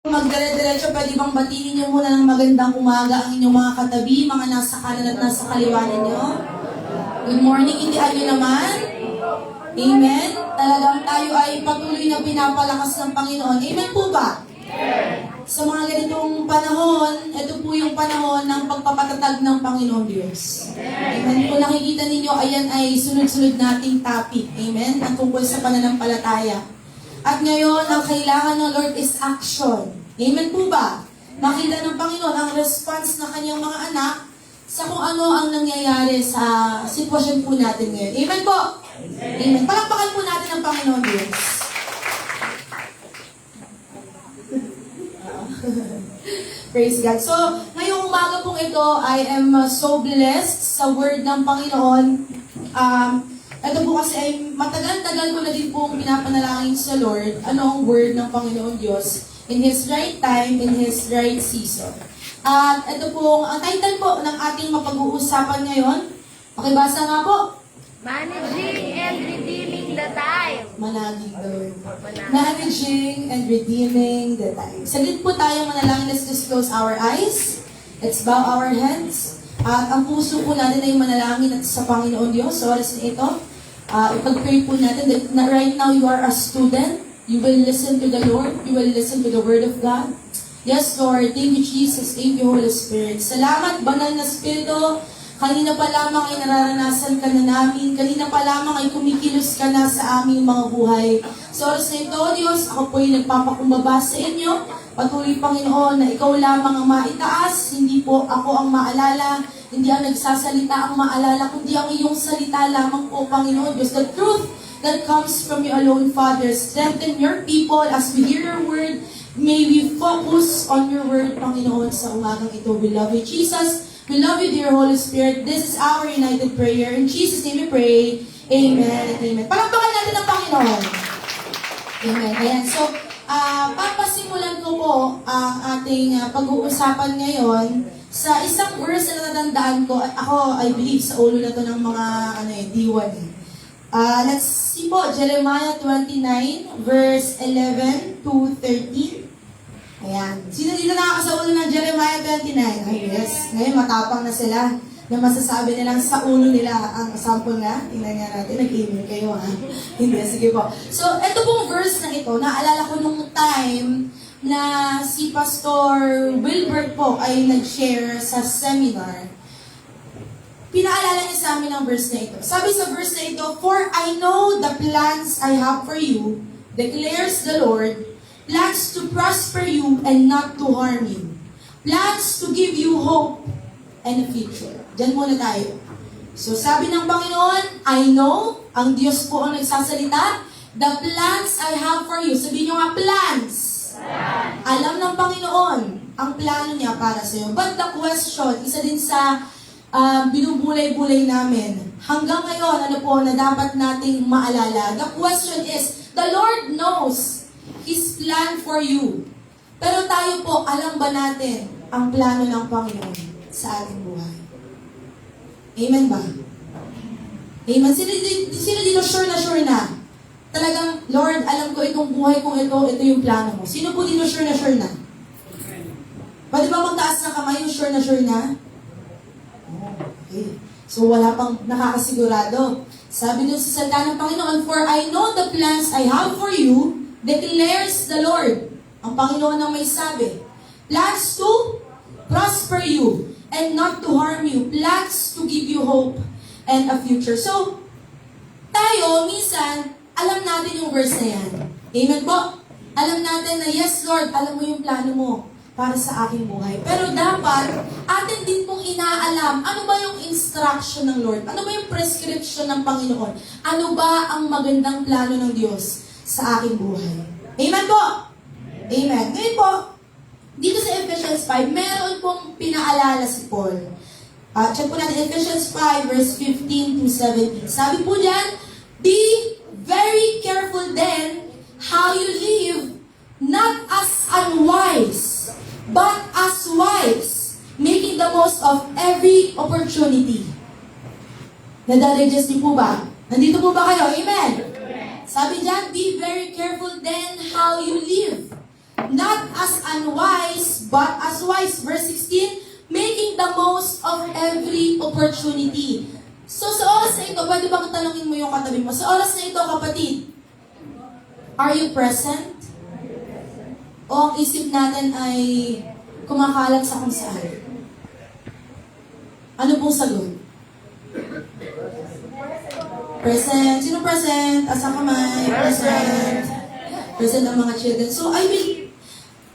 Magdire-diretso, pwede bang batiin niyo muna ng magandang umaga ang inyong mga katabi, mga nasa kanan at nasa kaliwa ninyo? Good morning, hindi ayo naman? Amen? Talagang tayo ay patuloy na pinapalakas ng Panginoon. Amen po ba? Sa mga ganitong panahon, ito po yung panahon ng pagpapatatag ng Panginoon Diyos. Amen? Kung nakikita ninyo, ayan ay sunod-sunod nating topic. Amen? Ang tungkol sa pananampalataya. At ngayon, ang kailangan ng Lord is action. Amen po ba? Makita ng Panginoon ang response ng kanyang mga anak sa kung ano ang nangyayari sa sitwasyon po natin ngayon. Amen po? Amen. Palakpakan po natin ang Panginoon Diyos. Praise God. So, ngayong umaga pong ito, I am so blessed sa word ng Panginoon. Ito po kasi ay matagal-tagal ko na din pong pinapanalangin sa Lord. Ano ang word ng Panginoon Diyos in His right time, in His right season. At ito po, ang title po ng ating mapag-uusapan ngayon. Pakibasa nga po. Managing and redeeming the time. Managing the Lord. Managing and redeeming the time. Saglit po tayo manalangin. Let's just close our eyes. Let's bow our heads. At ang puso po natin ay manalangin at sa Panginoon Diyos. Sa oras na ito, ipag-pray po natin that right now you are a student. You will listen to the Lord. You will listen to the Word of God. Yes, Lord. Thank you, Jesus. Thank you, Holy Spirit. Salamat, Banal na Espiritu. Kanina pa lamang ay nararanasan ka na namin. Kanina pa lamang ay kumikilos ka na sa aming mga buhay. Sa oras na ito, Diyos, ako po ay nagpapakumbaba sa inyo. Patuloy, Panginoon, na ikaw lamang ang maitaas. Hindi po ako ang maalala. Hindi ang nagsasalita ang maalala, kundi ang iyong salita lamang po, Panginoon Diyos. The truth that comes from you alone, Father. Strengthen your people as we hear your word. May we focus on your word, Panginoon, sa umagang ito. We love you, Jesus. We love you, dear Holy Spirit. This is our united prayer. In Jesus' name we pray. Amen and amen. Palakpakan natin ang Panginoon. Amen. Ayan. So, papasimulan ko po ang ating pag-uusapan ngayon sa isang verse na natandaan ko, at ako, I believe, sa ulo na to ng mga D1. Let's see po, Jeremiah 29, verse 11 to 13. Ayan. Sino dito nakakasaulo ng Jeremiah 29? Ay, yes. Ngayon, matapang na sila na masasabi nilang sa ulo nila ang sample nga. Tingnan nga natin, nag-email kayo ha. Hindi, sige po. So, ito pong verse na ito, naalala ko nung time na si Pastor Wilbert po ay nag-share sa seminar. Pinaalala niya sa amin ang verse na ito. Sabi sa verse na ito, "For I know the plans I have for you, declares the Lord, plans to prosper you and not to harm you. Plans to give you hope and a future." Diyan muna tayo. So sabi ng Panginoon, I know, ang Diyos po ang nagsasalita, the plans I have for you. Sabihin nyo nga, plans. Alam ng Panginoon ang plano niya para sa iyo. But the question, isa din sa binubulay-bulay namin. Hanggang ngayon, ano po na dapat nating maalala? The question is, the Lord knows His plan for you. Pero tayo po, alam ba natin ang plano ng Panginoon sa ating buhay? Amen ba? Amen. Sino dito sure na? Talagang, Lord, alam ko itong buhay kong ito yung plano mo. Sino po dito sure na? Pwede ba magtaas na kamay yung sure na? Okay. So, wala pang nakakasigurado. Sabi doon sa salita ng Panginoon, "For I know the plans I have for you, declares the Lord." Ang Panginoon ang may sabi. Plans to prosper you and not to harm you. Plans to give you hope and a future. So, tayo, minsan, alam natin yung verse na yan. Amen po? Alam natin na, yes, Lord, alam mo yung plano mo para sa aking buhay. Pero dapat, atin din pong inaalam, ano ba yung instruction ng Lord? Ano ba yung prescription ng Panginoon? Ano ba ang magandang plano ng Diyos sa aking buhay? Amen po? Amen. Ngayon po, dito sa Ephesians 5, meron pong pinaalala si Paul. Check po natin Ephesians 5, verse 15 to 17. Sabi po diyan, "Be very careful then how you live, not as unwise, but as wise, making the most of every opportunity." Nadadigest niyo po ba? Nandito po ba kayo? Amen? Sabi diyan, "Be very careful then how you live." not as unwise, but as wise. Verse 16, making the most of every opportunity. So sa oras na ito, pwede bang tanongin mo yung katabi mo? Sa oras na ito, kapatid, are you present? O ang isip natin ay kumakalat sa kung saan? Ano pong sagot? Present. Sino present? Asa kamay? Present. Present ang mga children. So,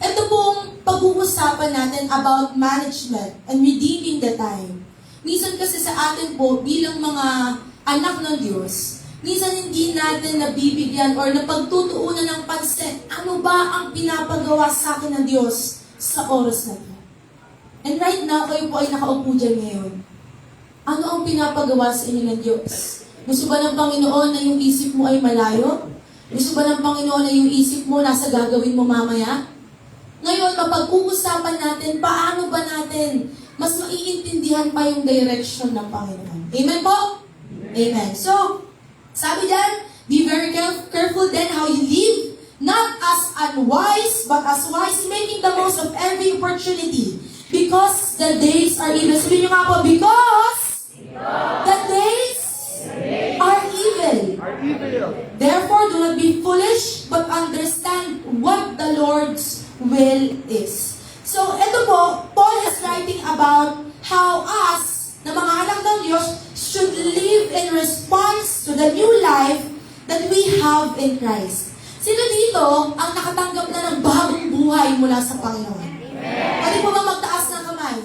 ito pong pag-uusapan natin about management and redeeming the time. Minsan kasi sa atin po, bilang mga anak ng Diyos, minsan hindi natin nabibigyan or napagtutuunan ng pansin, ano ba ang pinapagawa sa akin ng Diyos sa oras na ito? And right now, kayo po ay nakaupo dyan ngayon. Ano ang pinapagawa sa inyo ng Diyos? Gusto ba ng Panginoon na yung isip mo ay malayo? Gusto ba ng Panginoon na yung isip mo nasa gagawin mo mamaya? Ngayon, mapag-uusapan natin, paano ba natin mas maiintindihan pa yung direction ng Panginoon. Amen po? Amen. So, sabi dyan, be very careful then how you live, not as unwise, but as wise, making the most of every opportunity. Because the days are evil. Sabihin nyo nga po, because the days are evil. Therefore, do not be foolish, but understand what the Lord's will is. So, ito po, Paul is writing about how us, na mga anak ng Diyos, should live in response to the new life that we have in Christ. Sino dito ang nakatanggap na ng bagong buhay mula sa Panginoon? Pwede po ba magtaas ng kamay?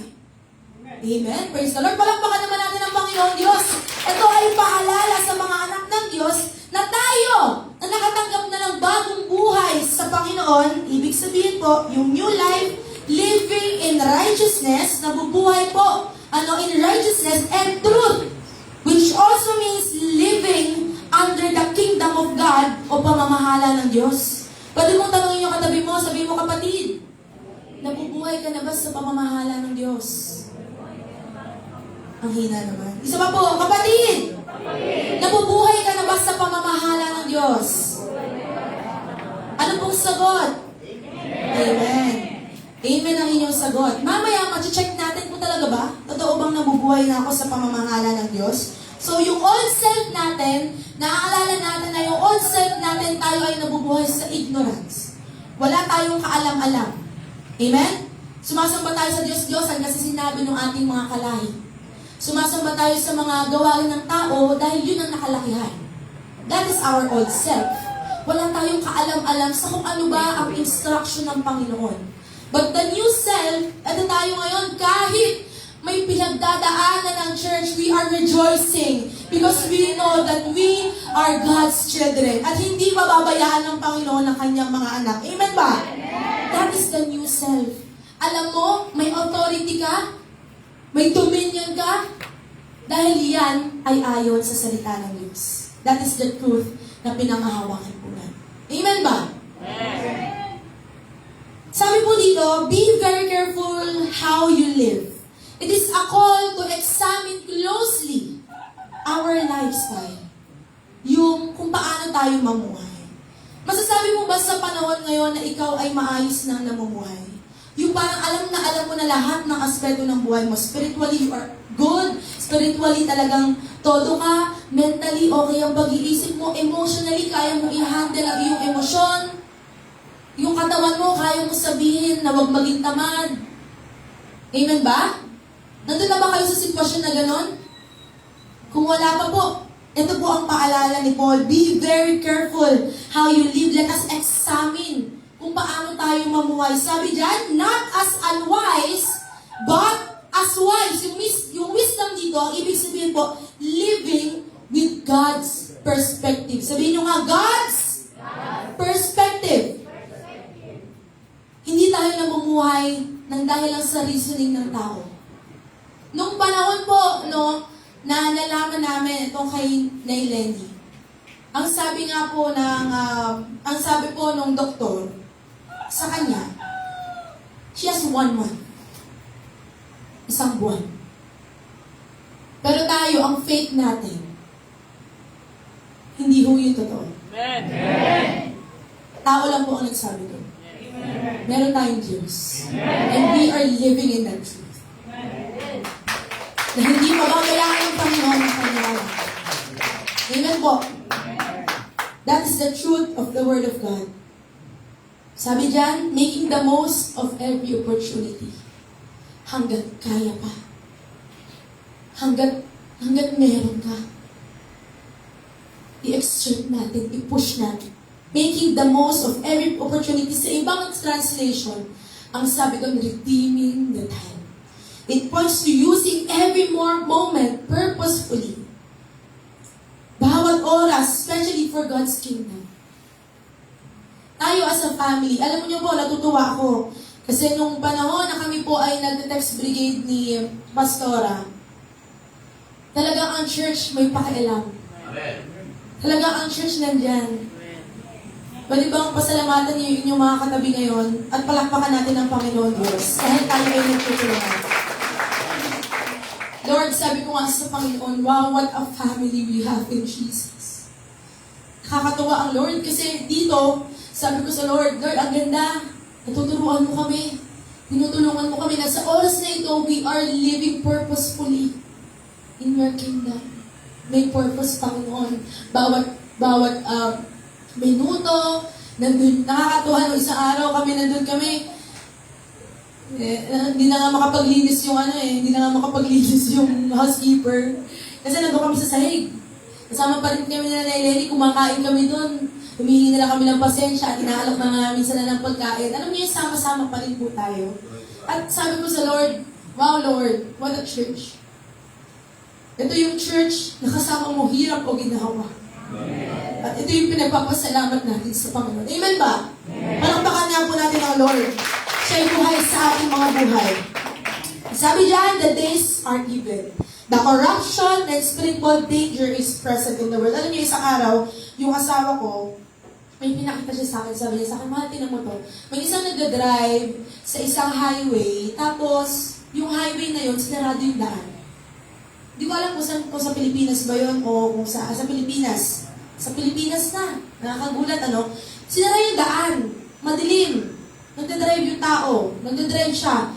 Amen. Praise the Lord. Palakpakan naman natin ang Panginoon Diyos. Ito ay paalala sa mga anak ng Diyos na tayo na nakatanggap na ng bagong buhay sa Panginoon, ibig sabihin po, yung new life, living in righteousness, nabubuhay po, in righteousness and truth, which also means living under the kingdom of God o pamamahala ng Diyos. Pwede mong tanongin yung katabi mo, sabihin mo, kapatid, nabubuhay ka na ba sa pamamahala ng Diyos? Ang hina naman. Isa pa po, kapatid, nabubuhay ka na ba sa pamamahala ng Diyos? Ano pong sagot? Amen. Amen ang inyong sagot. Mamaya, mag-check natin kung talaga ba, totoo bang nabubuhay na ako sa pamamahala ng Diyos? So, yung old self natin, naaalala natin na yung old self natin, tayo ay nabubuhay sa ignorance. Wala tayong kaalam-alam. Amen? Sumasamba tayo sa Diyos-Diyosan kasi sinabi ng ating mga kalahi. Sumasamba tayo sa mga gawain ng tao dahil yun ang nakalakihan. That is our old self. Wala tayong kaalam-alam sa kung ano ba ang instruction ng Panginoon. But the new self, ito tayo ngayon, kahit may pinagdadaanan ng church, we are rejoicing because we know that we are God's children. At hindi mababayaan ng Panginoon ang kanyang mga anak. Amen ba? That is the new self. Alam mo, may authority ka, may dominion ka, dahil yan ay ayon sa salita ng Diyos. That is the truth na pinangahawakan po natin. Amen ba? Sabi po dito, be very careful how you live. It is a call to examine closely our lifestyle. Yung kung paano tayo mamuhay. Masasabi mo ba sa panahon ngayon na ikaw ay maayos nang namumuhay? Yung parang alam mo na lahat ng aspeto ng buhay mo. Spiritually, you are good. Spiritually, talagang todo ka. Mentally, okay ang pag-iisip mo. Emotionally, kaya mo i-handle ang iyong emosyon. Yung katawan mo, kaya mo sabihin na huwag maging tamad. Amen ba? Nandun na ba kayo sa sitwasyon na ganon? Kung wala pa po, ito po ang paalala ni Paul. Be very careful how you live. Let us examine kung paano tayo mamuhay. Sabi dyan, not as unwise, but as wise. Yung wisdom dito, ang ibig sabihin po, living with God's perspective. Sabihin nyo nga, God's perspective. Hindi tayo namumuhay ng dahil lang sa reasoning ng tao. Nung panahon po, na nalaman namin itong kay Nay Lenny, ang sabi nga po ang sabi po nung doktor, sa kanya, she has 1 month. Isang buwan. Pero tayo, ang faith natin, hindi ho yun totoo. Tao lang po ang nagsabi doon. Meron tayong Diyos. And we are living in that truth. Na hindi mababayaan ng Panginoon ang kanyang. Amen po. That is the truth of the Word of God. Sabi dyan, making the most of every opportunity. Hanggat kaya pa. Hanggat meron ka. I-exert natin, i-push natin. Making the most of every opportunity. Sa ibang translation, ang sabi ko, redeeming the time. It points to using every moment purposefully. Bawat oras, especially for God's kingdom. Tayo as a family, alam mo niyo po, natutuwa ako. Kasi nung panahon na kami po ay nag-text brigade ni Pastora, talagang ang church may pakialam. Talagang ang church nandyan. Pwede bang pasalamatan niyo yung mga katabi ngayon at palakpakan natin ang Panginoon Diyos dahil tayo ay nagtutulungan. Lord, sabi ko nga sa Panginoon, wow, what a family we have in Jesus. Nakakatuwa ang Lord kasi dito, sabi ko sa Lord, Lord, ang ganda. Natuturuan mo kami. Tinutulungan mo kami na sa oras na ito, we are living purposefully in your kingdom. May purpose, Panginoon. Bawat minuto, nandun, nakakatuwa nung isang araw nandun kami, hindi na nga makapaglinis yung housekeeper. Kasi nandun kami sa sahig. Kasama pa rin kami nila na Eleni, kumakain kami dun. Humihingi nila kami ng pasensya at inaalok na nga minsan na ng pagkain. Alam niyo, sama-sama pa rin po tayo. At sabi ko sa Lord, wow Lord, what a church. Ito yung church na kasama mo hirap o ginawa. At ito yung pinagpapasalamat natin sa Panginoon. Amen ba? Palakpakan niya po natin ang Lord. Siya'y buhay sa ating mga buhay. Sabi diyan, the days are evil. The corruption and spiritual danger is present in the world. Alam niyo, isang araw, yung asawa ko, may pinakita siya sa akin. Sabi niya sa akin, mahal, tinan mo to. May isang nagdadrive sa isang highway, tapos yung highway na yun, sinarado yung daan. Di ko alam kung sa Pilipinas ba yun o kung sa Pilipinas. Sa Pilipinas na. Nakakagulat, ano? Sinara yung daan. Madilim. Nagdadrive yung tao. Nagdadrive siya.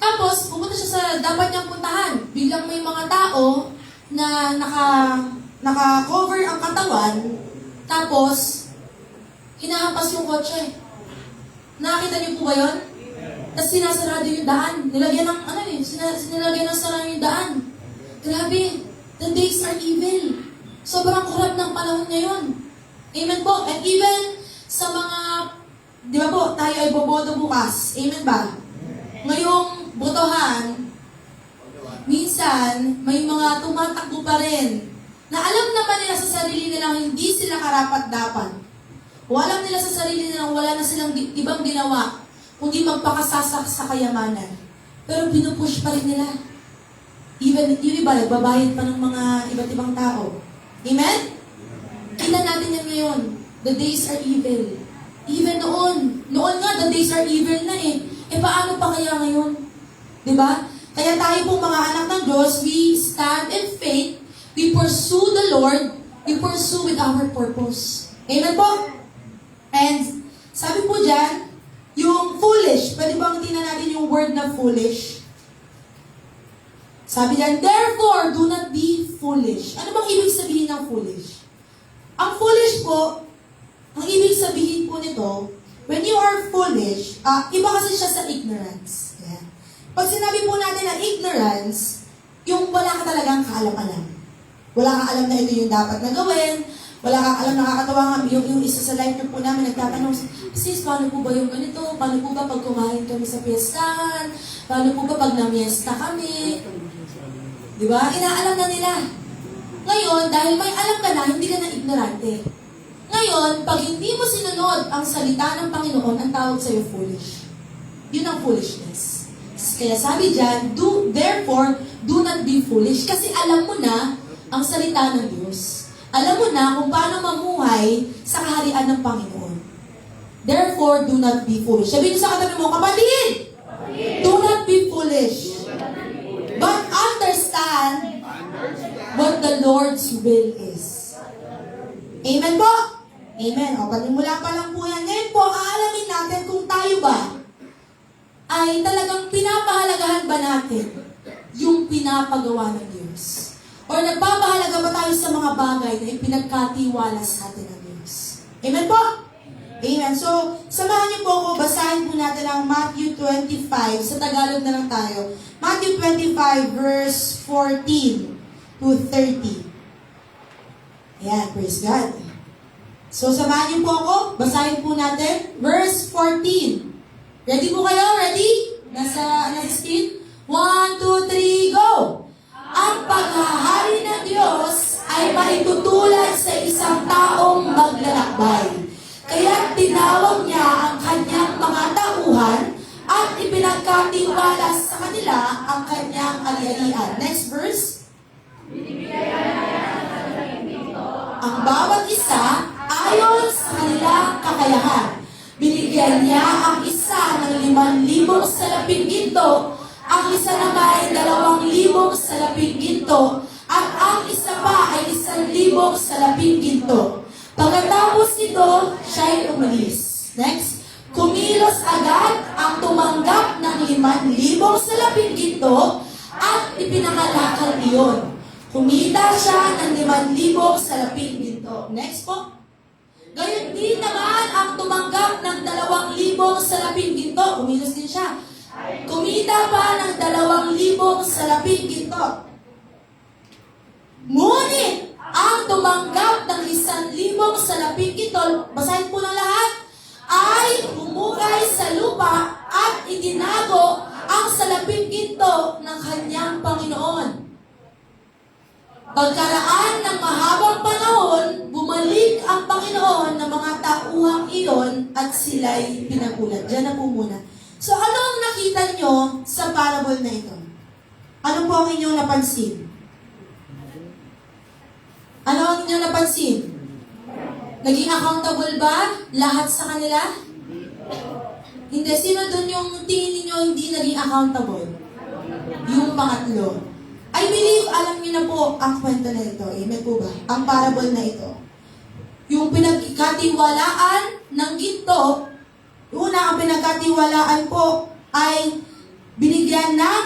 Tapos, pupunta siya sa dapat niyang puntahan. Biglang may mga tao na naka-cover ang katawan. Tapos, hinahampas yung kotse. Nakakita niyo po ba yun? Tapos sinasarado yung daan. Nilagyan ng, sinilagyan ng sarang yung daan. Grabe, the days are evil. Sobrang kurap ng panahon ngayon. Amen po. And even sa mga, di ba po, tayo ay boboto bukas. Amen ba? Ngayong botohan, minsan, may mga tumatakbo pa rin na alam naman nila sa sarili nilang hindi sila karapat-dapat. O alam nila sa sarili nilang wala na silang ibang ginawa kundi magpakasasak sa kayamanan. Pero pinupush pa rin nila. Even yung iba, nagbabayad pa ng mga iba't ibang tao. Amen? Kita natin yan ngayon. The days are evil. Even noon. Noon nga, the days are evil na eh. Eh paano pa kaya ngayon? Diba? Kaya tayo pong mga anak ng Diyos, we stand in faith, we pursue the Lord, we pursue with our purpose. Amen po? And sabi po dyan, yung foolish, pwede bang tingnan natin yung word na foolish? Sabi niyan, therefore, do not be foolish. Ano bang ibig sabihin ng foolish? Ang foolish po, ang ibig sabihin po nito, when you are foolish, iba kasi siya sa ignorance. Yeah. Pag sinabi po natin na ignorance, yung wala ka talagang kaalam-alam. Wala kang alam na ito yung dapat na gawin, wala kang alam, nakakatawa nga, yung isa sa live po namin nagtatanong, sis, paano po ba yung ganito? Paano po ba pag kumain kami sa piyestahan? Paano po ba pag namiesta kami? Diba? Inaalam na nila. Ngayon, dahil may alam ka na, hindi ka na ignorante. Ngayon, pag hindi mo sinunod ang salita ng Panginoon, ang tawag sa'yo foolish. Yun ang foolishness. Kaya sabi dyan, therefore, do not be foolish. Kasi alam mo na ang salita ng Diyos. Alam mo na kung paano mamuhay sa kaharian ng Panginoon. Therefore, do not be foolish. Sabihin sa katabi mo, kapatid! Do not be foolish. But understand what the Lord's will is. Amen po? Amen. O, panimula pa lang po yan. Ngayon po, aalamin natin kung tayo ba ay talagang pinapahalagahan ba natin yung pinapagawa ng Diyos? Or nagpapahalaga ba tayo sa mga bagay na ipinagkatiwala sa atin ng Diyos? Amen po? Amen. So, samahan niyo po ako, basahin po natin ang Matthew 25. Sa Tagalog na lang tayo. Matthew 25 verse 14 to 30. Ayan, praise God. So, samahan niyo po ako, basahin po natin. Verse 14. Ready po kayo? Ready? Nasa screen? 1, 2, 3, go! Ang paghahari ng Diyos ay maitutulad sa isang taong maglalakbay. Kaya tinawag niya ang kanyang mga tauhan at ipinagkatiwala sa kanila ang kanyang ari-arian. Next verse. Ang bawat isa ayon sa kanilang kakayahan. Binigyan niya ang isa ng 5,000 salaping ginto, ang isa naman ay 2,000 salaping ginto, at ang isa pa ay 1,000 salaping ginto. Pagkatapos nito, siya'y umalis. Next, kumilos agad ang tumanggap ng 5,000 salaping ginto at ipinakalakal iyon. Kumita siya ng 5,000 salaping ginto. Next po. Gayon din naman ang tumanggap ng 2,000 salaping ginto. Kumilos din siya. Kumita pa ng 2,000 salaping ginto. Ngunit, ang tumanggap ng 1,000 salaping ginto, basahin po ng lahat, ay humukay sa lupa at itinago ang salaping ginto ng kanyang Panginoon. Pagkaraan ng mahabang panahon, bumalik ang Panginoon ng mga tauhang iyon at sila'y pinagulat. Diyan na po muna. So, ano ang nakita nyo sa parable na ito? Ano po ang inyong napansin? Ano ang inyong napansin? Naging accountable ba lahat sa kanila? Hindi. Sino doon yung tingin niyo hindi naging accountable? Yung pangatlo. I believe, alam niyo na po ang kwento na ito. Amen po ba? Ang parable na ito. Yung pinagkatiwalaan ng ginto, una ang pinagkatiwalaan po ay binigyan ng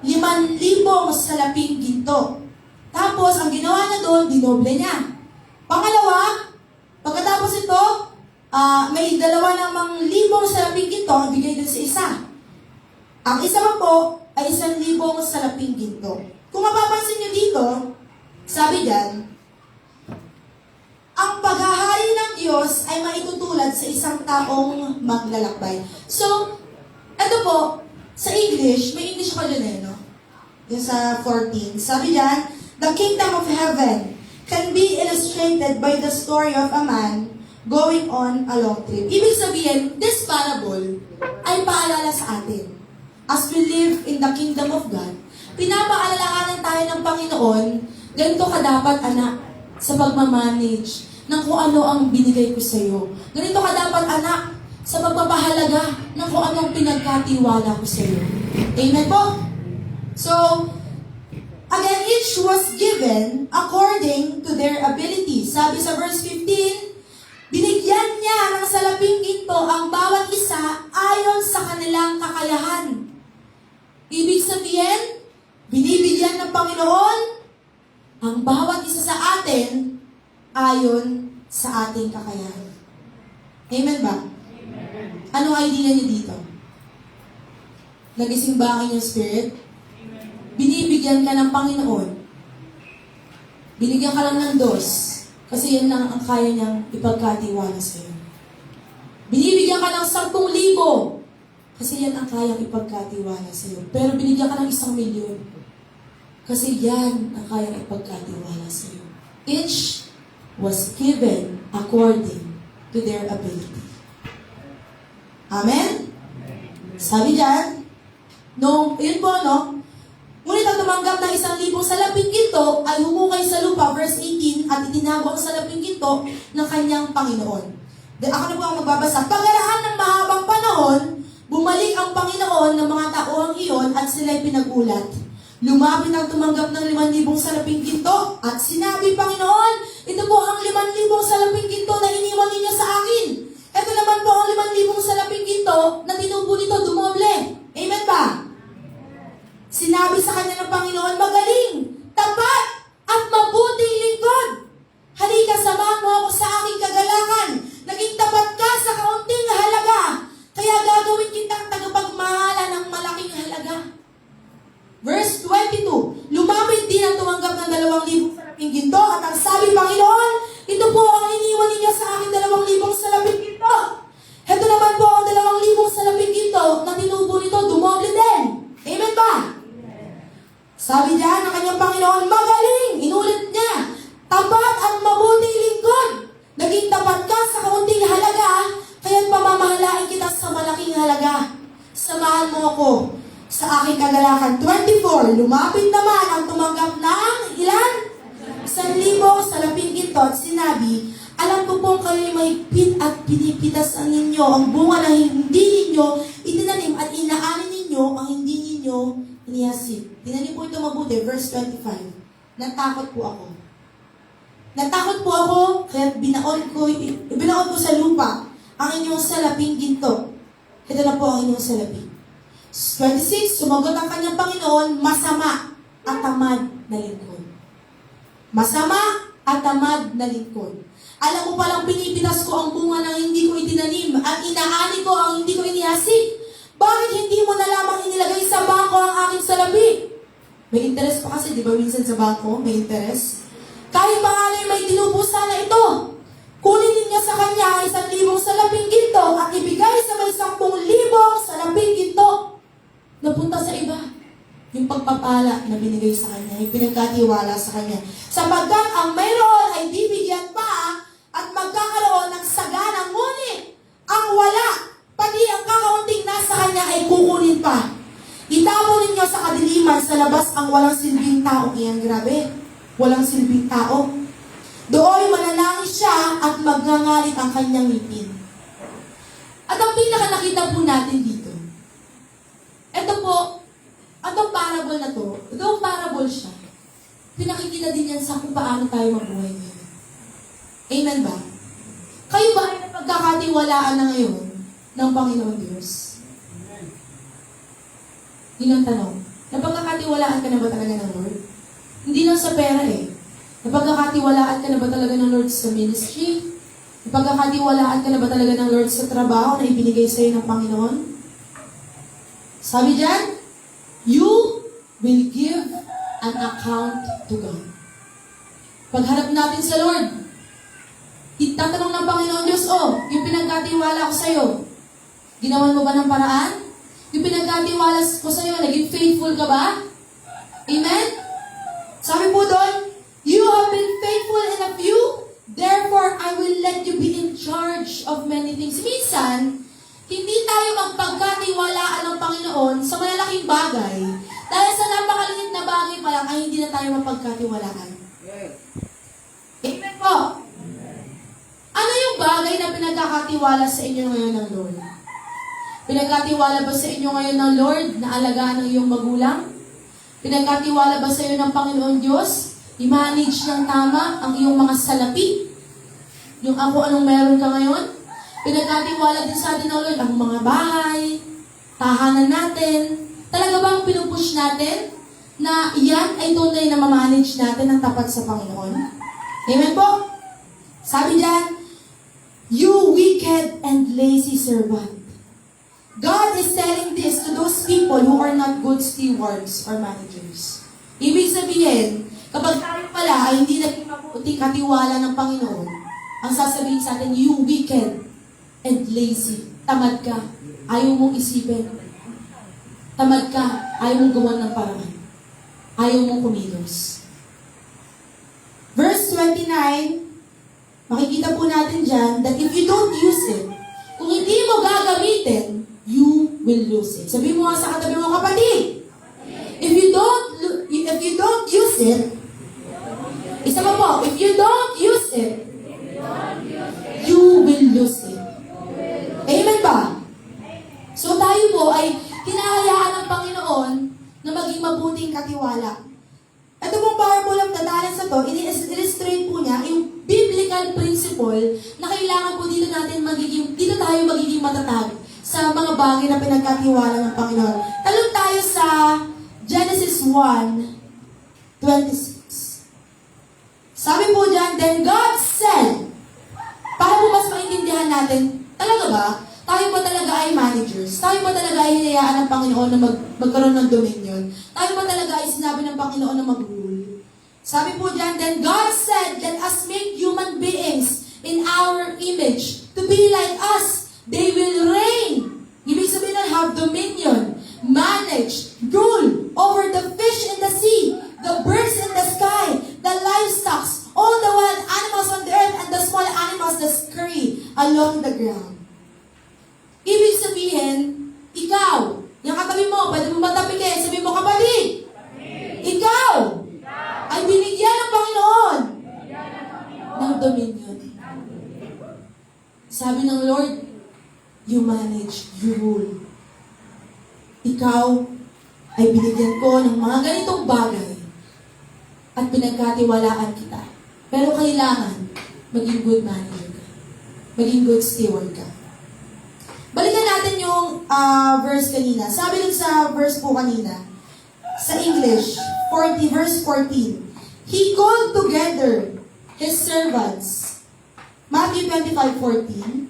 5,000 salaping ginto. Tapos, ang ginawa niya doon, dinoble niya. Pangalawa, pagkatapos ito, may 2,000 salaping ginto ang bigay din sa isa. Ang isa pa po ay 1,000 salaping ginto. Kung mapapansin niyo dito, sabi diyan, ang paghahari ng Diyos ay maitutulad sa isang taong maglalakbay. So, ito po, sa English, may English pa dyan no? Yung sa 14. Sabi diyan, the kingdom of heaven can be illustrated by the story of a man going on a long trip. Ibig sabihin, this parable ay paalala sa atin. As we live in the kingdom of God, pinapaalalahanan tayo ng Panginoon, ganito ka dapat, anak, sa pagmamanage ng kung ano ang binigay ko sa iyo. Ganito ka dapat, anak, sa pagpapahalaga ng kung ano ang pinagkatiwala ko sa iyo. Amen po? So, again, each was given according to their ability. Sabi sa verse 15, binigyan niya ng salaping ginto ang bawat isa ayon sa kanilang kakayahan. Ibig sabihin, binibigyan ng Panginoon ang bawat isa sa atin ayon sa ating kakayahan. Amen ba? Amen. Anong idea niyo dito? Nagising ba ang inyong spirit? Amen. Binibigyan ka ng Panginoon. Binigyan ka lang ng dos. Kasi yan lang ang kaya niyang ipagkatiwala sa iyo. Binibigyan ka ng 10,000. Kasi yan ang kayang ipagkatiwala sa iyo. Pero binigyan ka ng 1,000,000. Kasi yan ang kayang ipagkatiwala sa iyo. Each was given according to their ability. Amen? Sabi dyan, yun po, no? Ngunit ang tumanggap ng 1,000 salaping ginto ay humukay sa lupa, verse 18, at itinago ang salaping ginto ng kanyang Panginoon. Ako na po ang magbabasa. Pagkaraan ng mahabang panahon, bumalik ang Panginoon ng mga tauhang iyon at sila'y pinagulat. Lumapit ang tumanggap ng 5,000 salaping ginto at sinabi, Panginoon, ito po ang 5,000 salaping ginto na iniwan ninyo sa akin. Ito naman po ang 5,000 salaping ginto na tinubo nito dumoble. samahan mo ako sa aking kagalakan. 24, lumapit naman ang tumanggap ng ilan? 1,000 sa laping ginto at sinabi, alam ko pong kayo'y mahigpit at pinipitasan ninyo ang bunga na hindi ninyo itinanim at inaanin ninyo ang hindi ninyo inihasik. Tinanim po ito mabuti, verse 25. Natakot po ako. Natakot po ako, kaya binaon ko sa lupa ang inyong salaping ginto. Ito na po ang inyong salapi. 26, sumagot ang kanyang Panginoon, masama at tamad na lingkod. Masama at tamad na lingkod. Alam mo palang pinipitas ko ang bunga ng hindi ko itinanim at inaani ko ang hindi ko inihasik. Bakit hindi mo na lamang inilagay sa bangko ang aking salapi? May interest pa kasi, di ba minsan sa bangko, may interest? Kahit pangalay may tinubo sana ito. Kunin ninyo sa kanya 1,000 salaping ginto at ibigay sa may 10,000 salaping ginto. Napunta sa iba. Yung pagpapala na binigay sa kanya, yung pinagkatiwala sa kanya. Sapagkat ang mayroon ay bibigyan pa at magkakaroon ng sagana, ngunit ang wala, pati ang kakaunting nasa kanya ay kukunin pa. Itapon ninyo sa kadiliman sa labas ang walang silbing tao. Iyan, grabe. Walang silbing tao. Doon mananangis siya at magngangalit ang kanyang ngipin. At ang pinaka nakita po natin dito, ito po, atong parable na to, though parable siya, pinakikita din yan sa kung paano tayo mabuhay ngayon. Amen ba? Kayo ba ay napagkakatiwalaan na ngayon ng Panginoon Diyos? Yun ang tanong. Napagkakatiwalaan ka na ba talaga ng Lord? Hindi lang sa pera eh. Napagkakatiwalaan ka na ba talaga ng Lord sa ministry? Napagkakatiwalaan ka na ba talaga ng Lord sa trabaho na ibinigay sa iyo ng Panginoon? Sabi dyan, you will give an account to God. Pagharap natin sa Lord, itatanong ng Panginoon Diyos, yung pinagkatiwala ko sa iyo, ginawan mo ba ng paraan? Yung pinagkatiwala ko sa iyo, naging faithful ka ba? Amen? Sabi po doon, you have been faithful in a few, therefore I will let you be in charge of many things. Minsan, hindi tayo magpagkatiwalaan ng Panginoon sa malalaking bagay dahil sa napakaliit na bagay pa lang ay hindi na tayo mapagkatiwalaan. Amen po. Ano yung bagay na pinagkakatiwala sa inyo ngayon ng Lord? Pinagkatiwala ba sa inyo ngayon ng Lord na alagaan ng iyong magulang? Pinagkatiwala ba sa iyo ng Panginoon Diyos? I-manage ng tama ang iyong mga salapi? Yung ako anong meron ka ngayon? Pinagkatiwala din sa atin ng Lord ang mga bahay, tahanan natin. Talaga bang pinupush natin na yan ay tunay na ma-manage natin ng tapat sa Panginoon? Amen po? Sabi diyan, you wicked and lazy servant. God is telling this to those people who are not good stewards or managers. Ibig sabihin, kapag tayo pala ay hindi naging mabuting katiwala ng Panginoon, ang sasabihin sa atin, you wicked and lazy. Tamad ka. Ayaw mong isipin. Tamad ka. Ayaw mong gawan ng paraan. Ayaw mong kumilos. Verse 29, makikita po natin dyan that if you don't use it, kung hindi mo gagamitin, you will lose it. Sabi mo nga sa katabi mo, kapatid, if you don't use it, isa pa po, if you don't use it, you will lose it. Amen ba? So tayo po ay hinahayaan ng Panginoon na maging mabuting katiwala. Ito pong powerful of the talents na to, ini-illustrate po niya yung biblical principle na kailangan po dito tayo magiging matatag sa mga bagay na pinagkatiwala ng Panginoon. Talon tayo sa Genesis 1:26. Sabi po dyan, then God said, para po mas maintindihan natin, talaga ba? Tayo ba talaga ay managers? Tayo ba talaga ay hinayaan ng Panginoon na magkaroon ng dominion? Tayo ba talaga ay sinabi ng Panginoon na mag-rule? Sabi po dyan, then God said, let us make human beings in our image to be like us. They will reign. Ibig sabihin na have dominion, manage, rule over the fish in the sea, the birds in the sky, the livestock, all the wild animals on the earth, and the small animals that scurry along the ground. Ibig sabihin, ikaw, Sabi ng Lord, you manage, you rule. Ikaw ay binigyan ko ng mga ganitong bagay at pinagkatiwalaan kita. Pero kailangan maging good manager ka. Maging good steward ka. Balikan natin yung verse kanina. Sabi dun sa verse po kanina, sa English, verse 14, He called together His servants. Matthew 25:14.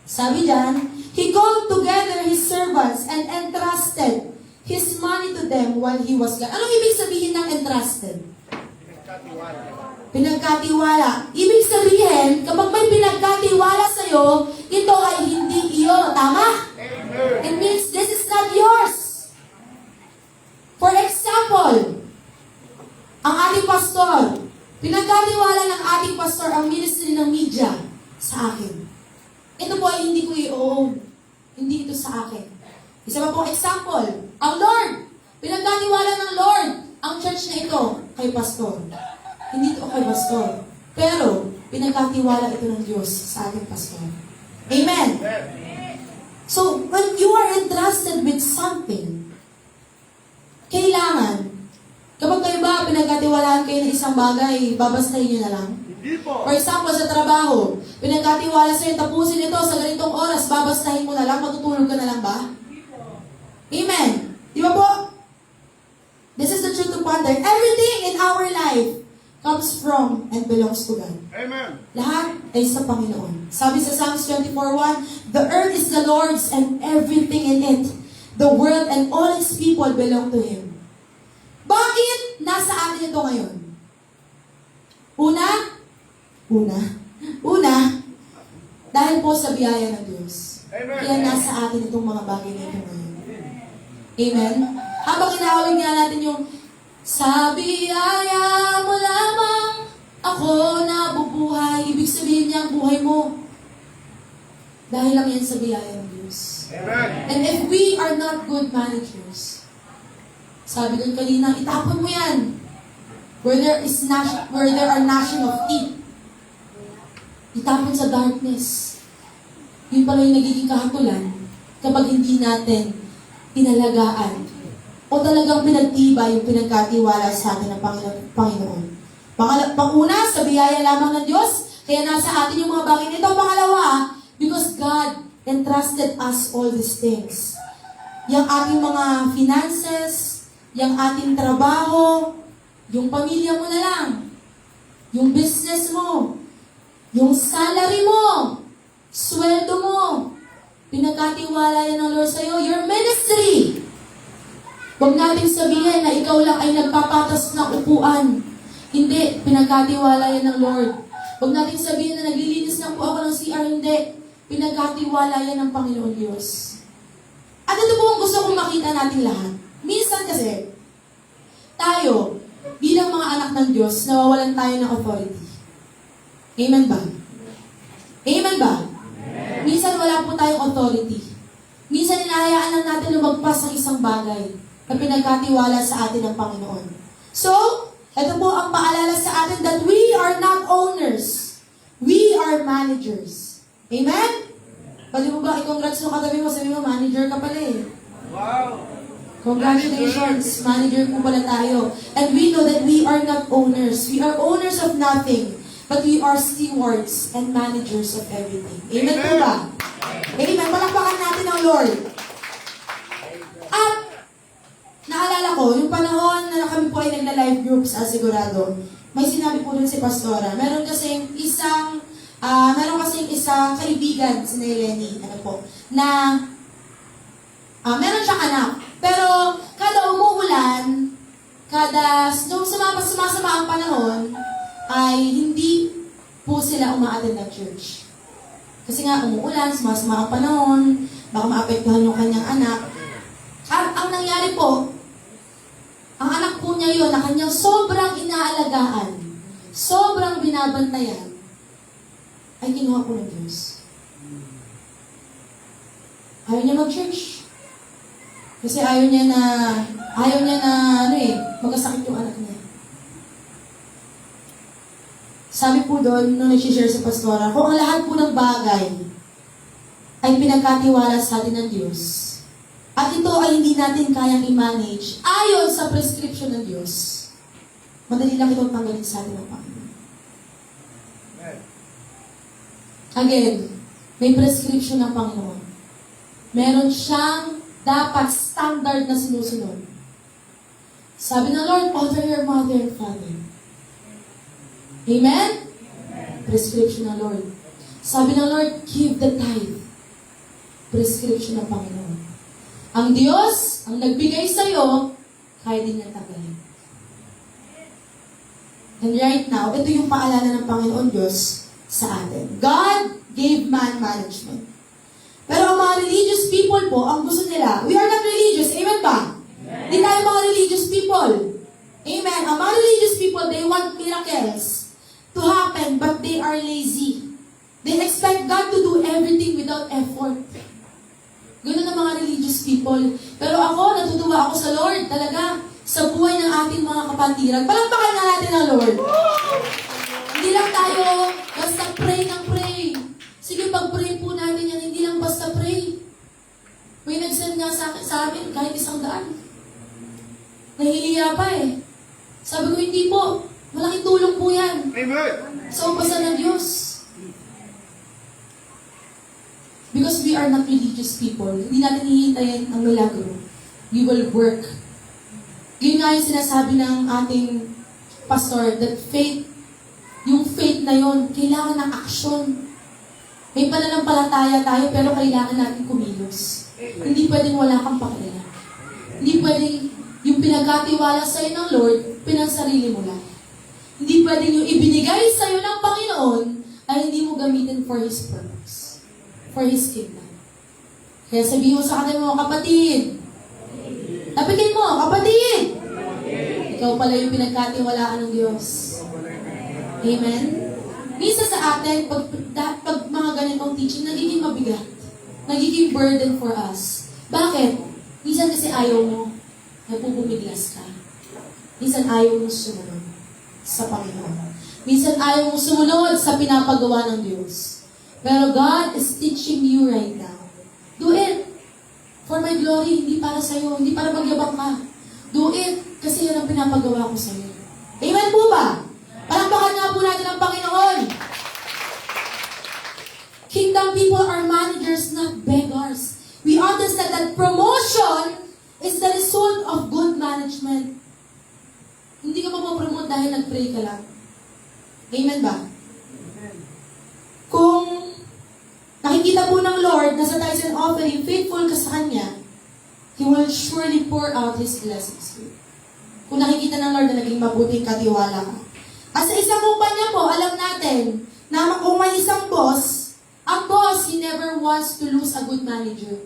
Sabi dyan, He called together His servants and entrusted His money to them while He was gone. Anong ibig sabihin ng entrusted? Pinagkatiwala. Ibig sabihin, kapag may pinagkatiwala sa'yo, ito ay hindi iyo. Tama? It means this is not yours. For example, ang ating pastor, pinagkatiwala ng ating pastor ang ministry ng media sa akin. Ito po ay hindi ko i-own. Hindi ito sa akin. Isa pa pong example, ang Lord. Pinagkatiwala ng Lord ang church na ito kay pastor. Hindi ito kay pastor. Pero, pinagkatiwala ito ng Diyos sa ating pastor. Amen? So, when you are entrusted with something, kailangan, kapag kayo ba pinagkatiwalaan kayo ng isang bagay, babastahin nyo na lang? For example, sa trabaho, pinagkatiwala sa'yo, tapusin ito sa ganitong oras, babastahin mo na lang, matutulog ka na lang ba? Amen. Di ba po? This is the truth to ponder. Everything in our life comes from and belongs to God. Amen. Lahat ay sa Panginoon. Sabi sa Psalms 24:1, the earth is the Lord's and everything in it. The world and all its people belong to Him. Bakit nasa atin ito ngayon? Una, dahil po sa biyaya ng Diyos. Amen. Kaya nasa atin itong mga bagay na ito ngayon. Amen? Habang inahawig nga natin yung, sa biyaya mo lamang ako nabubuhay. Ibig sabihin niya ang buhay mo. Dahil lang yan sa biyaya ng Diyos. Amen. And if we are not good managers, sabi ko kanina, itapon mo yan. Where there are gnashing of teeth. Itapon sa darkness. Yun pala yung nagiging kahatulan kapag hindi natin inalagaan o talagang pinagtibay yung pinagkatiwala sa atin ng Panginoon. Panguna, sa biyaya lamang ng Diyos, kaya nasa atin yung mga bagay nito. Pangalawa, because God entrusted us all these things. Yung ating mga finances, yung ating trabaho, yung pamilya mo na lang, yung business mo, yung salary mo, sweldo mo, pinagkatiwala yan ng Lord sa'yo, your ministry. Huwag natin sabihin na ikaw lang ay nagpapatas ng upuan. Hindi, pinagkatiwala yan ng Lord. Huwag natin sabihin na naglilinis lang po ako ng CR. Hindi, pinagkatiwala yan ng Panginoon Diyos. At ito po ang gusto kong makita natin lahat. Minsan kasi, tayo, bilang mga anak ng Diyos, nawawalan tayo ng authority. Amen ba? Amen ba? Minsan wala po tayong authority. Minsan hinahayaan lang natin lumagpas ang isang bagay na pinagkatiwala sa atin ng Panginoon. So, ito po ang paalala sa atin that we are not owners. We are managers. Amen? Pwede mo ba i-congrats mo katabi mo, sabi mo, manager ka pala eh. Wow. Congratulations, manager po pala tayo. And we know that we are not owners. We are owners of nothing. But we are stewards and managers of everything. Amen po ba? Amen. Palakpakan natin ang Lord. At, naalala ko, yung panahon na kami po ay nagla-live groups sa Sigurado, may sinabi po dun si Pastora. Meron kasing isang kaibigan, si Naileni, na meron siyang anak. Pero, kada umuulan, nung sumasama ang panahon, ay hindi po sila umaattend ng church. Kasi nga, umuulan, sumasama ang panahon, baka maapektuhan yung kanyang anak. At ang nangyari po, ang anak po niya yun, na kanyang sobrang inaalagaan, sobrang binabantayan, ay kinuha po ng Diyos. Ayaw niya mag-church. Kasi ayaw niya na magkasakit yung anak niya. Sabi po doon, nung nag-share sa pastora, kung ang lahat po ng bagay ay pinagkatiwala sa atin ng Diyos, at ito ay hindi natin kayang i-manage ayon sa prescription ng Diyos, madali lang itong tanggalin sa atin ng Panginoon. Again, may prescription ng Panginoon. Meron siyang dapat standard na sinusunod. Sabi ng Lord, honor your mother and father. Amen? Prescription ng Lord. Sabi ng Lord, give the tithe. Prescription ng Panginoon. Ang Diyos, ang nagbigay sa'yo, kaya din niya tagalin. And right now, ito yung paalala ng Panginoon Diyos sa atin. God gave man management. Pero ang mga religious people po, ang gusto nila, we are not religious, amen ba? Hindi tayo mga religious people. Amen. Ang mga religious people, they want miracles to happen, but they are lazy. They expect God to do everything without effort. Ganun ang mga religious people. Pero ako, natutuwa ako sa Lord talaga sa buhay ng ating mga kapatiran. Palakpakan na natin ang Lord. Hindi lang tayo basta pray ng pray. Sige, pag-pray po natin yan, hindi lang basta pray. May nag-send nga sa amin kahit 100. Nahihiya pa eh. Sabi ko, hindi po. Malaking tulong po yan. Amen. Sa upasan ng Diyos. Because we are not religious people. Hindi natin hihintayin ang milagro. We will work. Yun nga yung sinasabi ng ating pastor, that faith, yung faith na yon, kailangan ng aksyon. May pananampalataya tayo, pero kailangan natin kumilos. Hindi pwedeng wala kang pakialam. Hindi pwedeng yung pinagkatiwala sa'yo ng Lord, pinagsarili mo lang. Hindi pwedeng yung ibinigay sa'yo ng Panginoon ay hindi mo gamitin for His purpose. For His kingdom. Kaya sabihin mo sa kanila mga kapatid, tapikin mo, kapatid! Ikaw pala yung pinagkatiwalaan ng Diyos. Amen? Minsan sa atin, pag mga ganitong teaching, nagiging mabigat. Nagiging burden for us. Bakit? Minsan kasi ayaw mo. Napupumiglas ka. Minsan ayaw mo sumunod sa Panginoon. Minsan ayaw mo sumunod sa pinapagawa ng Diyos. Pero God is teaching you right now. Do it. For my glory, hindi para sa'yo, hindi para magyabang ka. Do it, kasi yan ang pinapagawa ko sa'yo. Amen po ba? Palakpakan nga po natin ang Panginoon. Kingdom people are managers, not beggars. We understand that promotion is the result of good management. Hindi ka mapopromote dahil nag-pray ka lang. Amen ba? Kung nakikita po ng Lord na sa tithes and offering, faithful ka sa Kanya, He will surely pour out His blessings to you. Kung nakikita ng Lord na naging mabuting katiwala ka. At sa isang kumpanya po, alam natin na kung may isang boss, ang boss, he never wants to lose a good manager.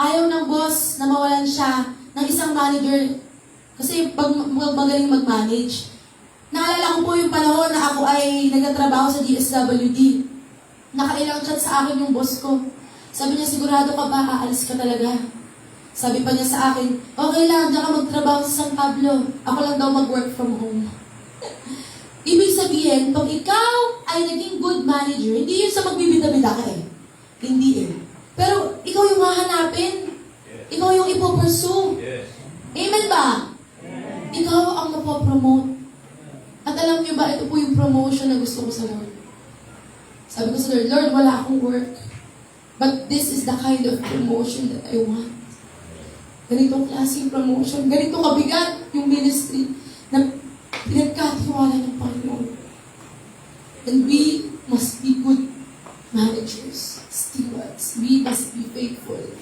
Ayaw ng boss na mawalan siya ng isang manager kasi pag magaling mag-manage. Naalala ko po yung panahon na ako ay nagtatrabaho sa DSWD. Nakailang chat sa akin yung boss ko. Sabi niya, sigurado ka ba? Aalis ka talaga. Sabi pa niya sa akin, okay lang, diyan ka magtrabaho sa San Pablo. Ako lang daw mag-work from home. Ibig sabihin, pag ikaw ay naging good manager, hindi yun sa magbibida-bida ka eh. Hindi eh. Pero ikaw yung hahanapin. Ikaw yung ipopursue. Amen ba? Ikaw ang mapopromote. At alam niyo ba, ito po yung promotion na gusto ko sa Lord. Sabi ko sa Lord, Lord, wala akong work. But this is the kind of promotion that I want. Ganitong klaseng promotion. Ganito kabigat yung ministry na pinagkatiwala ng Panginoon. And we must be good managers, stewards. We must be faithful.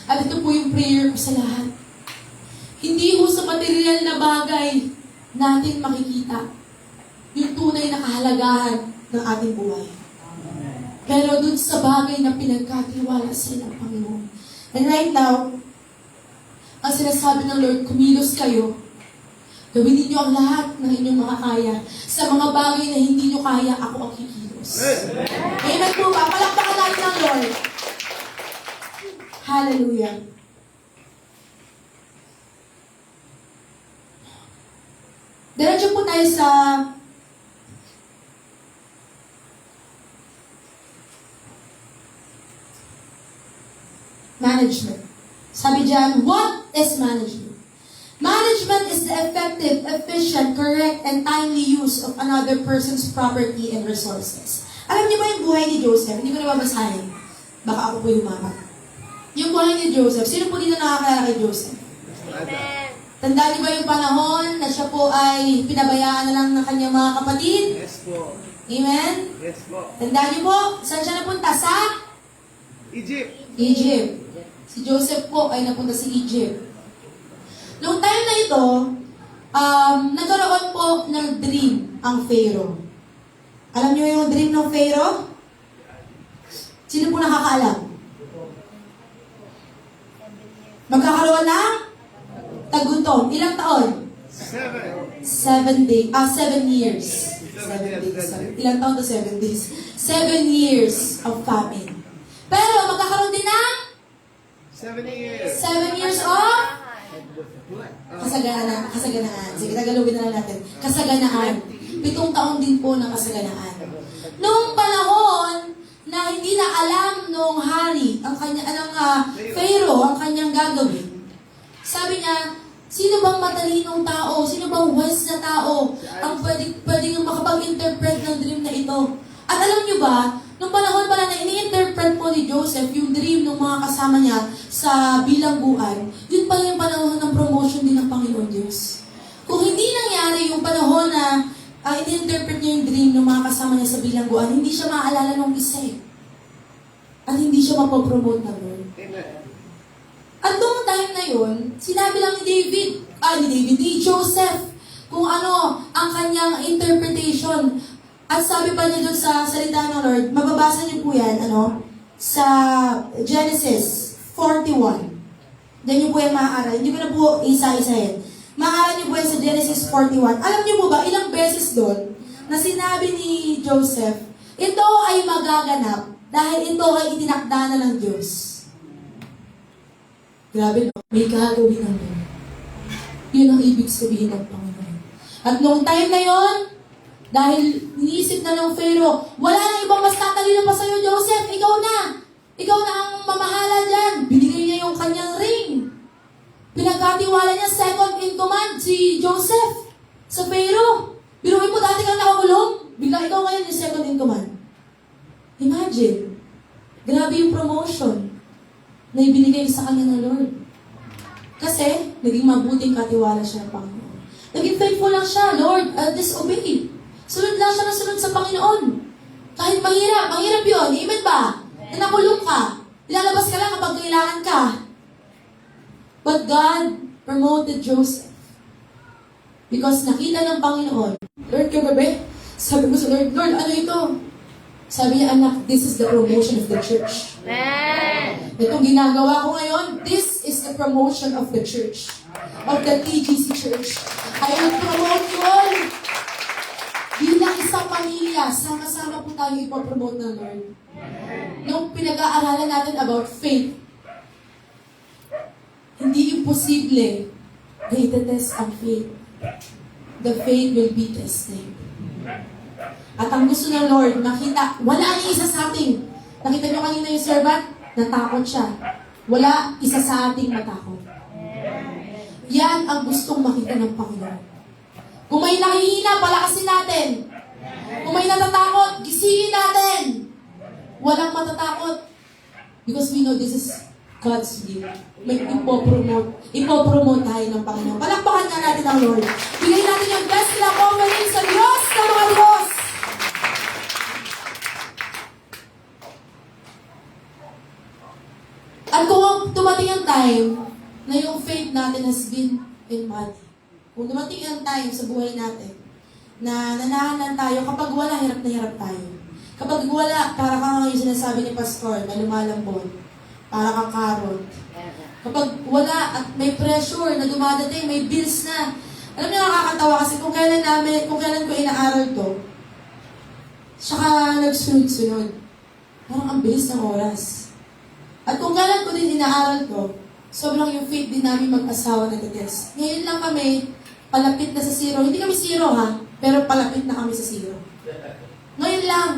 At ito po yung prayer ko sa lahat. Hindi po sa material na bagay natin makikita yung tunay na kahalagahan ng ating buhay. Pero dun sa bagay na pinagkatiwala sila ng Panginoon. And right now, ang sinasabi ng Lord, kumilos kayo. Gawin ninyo ang lahat ng inyong makakaya. Sa mga bagay na hindi nyo kaya, ako ang kikilos. Amen po ba? Palakpakan natin ng Lord. Hallelujah. Diretso po tayo sa management. Sabi dyan, what is management? Management is the effective, efficient, correct, and timely use of another person's property and resources. Alam niyo ba yung buhay ni Joseph? Hindi ko na babasahin. Baka ako po yung mama. Yung buhay ni Joseph, sino po dito nakakilala kay Joseph? Amen. Tandaan niyo ba yung panahon na siya po ay pinabayaan na lang ng kanyang mga kapatid? Yes po. Amen? Yes po. Tandaan niyo po, saan siya napunta? Sa Egypt. Egypt. Si Joseph po ay napunta sa Egypt. Noong time na ito, nagkaroon po ng dream ang Pharaoh. Alam niyo yung dream ng Pharaoh? Sino po nakakaalam? Magkakaroon ng tagutom. Ilang taon? 7 days. 7 years. 7 days. Ilang taon to 7 days? 7 years of famine. Pero magkakaroon din ng 7 years. 7 years of kasaganaan. Sige, tagalogin na lang natin. Kasaganaan. 7 taon din po ng kasaganaan. Noong panahon na hindi na alam nung hari, Pharaoh, ang kanyang gagawin, sabi niya, sino bang matalinong tao? Sino bang wise na tao ang pwedeng makapag-interpret ng dream na ito? At alam niyo ba, nung panahon pala na ini-interpret po ni Joseph yung dream ng mga kasama niya sa bilangguan, yun pala yung panahon ng promotion din ng Panginoon Diyos. Kung hindi nangyari yung panahon na ini-interpret niya yung dream ng mga kasama niya sa bilangguan, hindi siya maaalala ng isa eh. At hindi siya mapopromote na Lord. Amen. At noong time na yun, sinabi lang ni Joseph, kung ano ang kanyang interpretation. At sabi pa niya doon sa salita ng Lord, mababasa niyo po yan, sa Genesis 41. Diyan niyo po yan maaaral. Hindi ko na po isa-isahin. Maaaral niyo po yan sa Genesis 41. Alam niyo po ba, ilang beses doon, na sinabi ni Joseph, ito ay magaganap dahil ito ay itinakda na ng Diyos. Grabe, no? May gagawin ng Lord. Yun ang ibig sabihin ng Panginoon. At noong time na yon, dahil iniisip na ng Pharaoh, wala nang ibang mas tatalino pa sa'yo, Joseph, ikaw na! Ikaw na ang mamahala dyan. Binigay niya yung kanyang ring. Pinagkatiwala niya second in command si Joseph sa Pharaoh. Biruin mo dati kang nakakulong, bigla ikaw ngayon yung second in command. Imagine, grabe yung promotion na ibinigay sa kanya ng Lord. Kasi, naging mabuting katiwala siya ng Panginoon. Naging faithful lang siya, Lord, disobey. Sunod lang siya ng sunod sa Panginoon. Kahit mahirap yun. Amen ba? Na nakulong ka. Ilalabas ka lang kapag kailangan ka. But God promoted Joseph. Because nakita ng Panginoon, Lord, kagabi, sabi ko sa Lord, Lord, ano ito? Sabi niya, anak, this is the promotion of the church. Amen. Itong ginagawa ko ngayon, this is the promotion of the church. Of the TGC Church. I will promote you all. Bilang isang pamilya, sama-sama po tayo ipopromote ng Lord. Nung pinag-aaralan natin about faith, hindi imposible na itetest ang faith. The faith will be tested. At ang gusto ng Lord, makita, wala ni isa sa ating. Nakita nyo kanina yung servant? Natakot siya. Wala isa sa ating matakot. Yan ang gustong makita ng Panginoon. Kung may nakihina, palakasin natin. Kung may natatakot, gisingin natin. Walang matatakot. Because we know this is God's will. May ipopromote tayo ng Panginoon. Palakpakan nga natin ang Lord. Bigay natin yung best na offering sa Diyos na mga Diyos. At kung dumating ang time na yung faith natin has been embodied, kung dumating ang time sa buhay natin na nanahanan tayo, kapag wala, hirap na hirap tayo. Kapag wala, para kang yung sinasabi ni Pastor na lumalambot, para kang karot. Kapag wala at may pressure na dumadating, may bills na. Alam niyo, nakakatawa kasi kung kailan ko inaaral to, saka nagsunod-sunod. Parang ang bilis ng oras. At kung kailan ko din inaaral to, sobrang yung faith din namin mag-asawa na test. Ngayon lang kami, palapit na sa zero. Hindi kami zero ha, pero palapit na kami sa zero. Ngayon lang.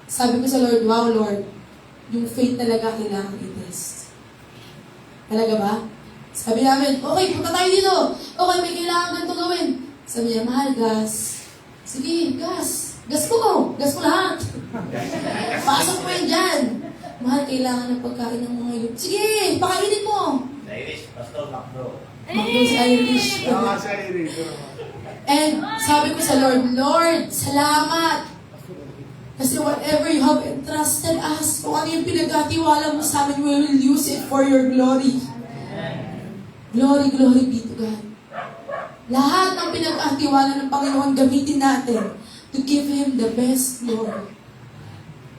Sabi ko sa Lord, wow Lord, yung faith talaga kailangan i-test. Talaga ba? Sabi namin, okay, punta tayo dito. Okay, may kailangan ganito gawin. Sabi niya, mahal, gas. Sige, gas. Gas ko. Gas ko lahat. Pasok mo yun dyan. Mahal, kailangan ng pagkain ng mga yun. Sige, pakainin mo. Irish, Pastor Macdo. Magdo's Irish. Tama siya, Iris. And sabi ko sa Lord, Lord, salamat. Kasi whatever you have entrusted us, kung ano yung pinagkatiwala mo sa amin, we will use it for your glory. Glory, glory be to God. Lahat ng pinagkatiwala ng Panginoon, gamitin natin to give Him the best glory.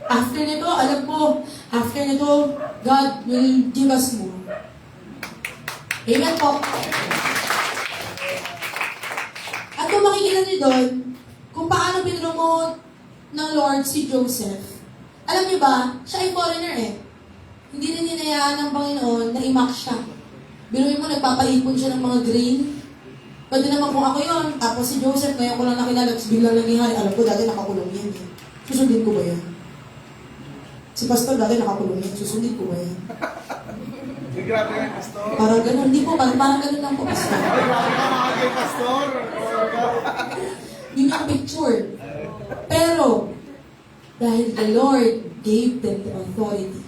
After nito, alam ko, after nito, God will give us more. Amen po. At kung makikita niyo doon, kung paano pinromote ng Lord si Joseph. Alam niyo ba, siya ay foreigner eh. Hindi rin hinayaan ng Panginoon na i-mock siya. Biruin mo, nagpapaipon siya ng mga grain. Pwede naman kung ako yun. Tapos si Joseph, ngayon ko lang nakilala, tapos biglang naging hari. Alam ko, dati nakakulong yan eh. Susundin ko ba yan? Si Pastor dati nakakulong yan. Susundin ko ba yan? Ay, grabe ka, Pastor. Parang ganun. Hindi po, parang ganun lang po, Pastor. Ay, grabe ka, mga kay Pastor. Hindi niya picture. Pero, dahil the Lord gave them the authority.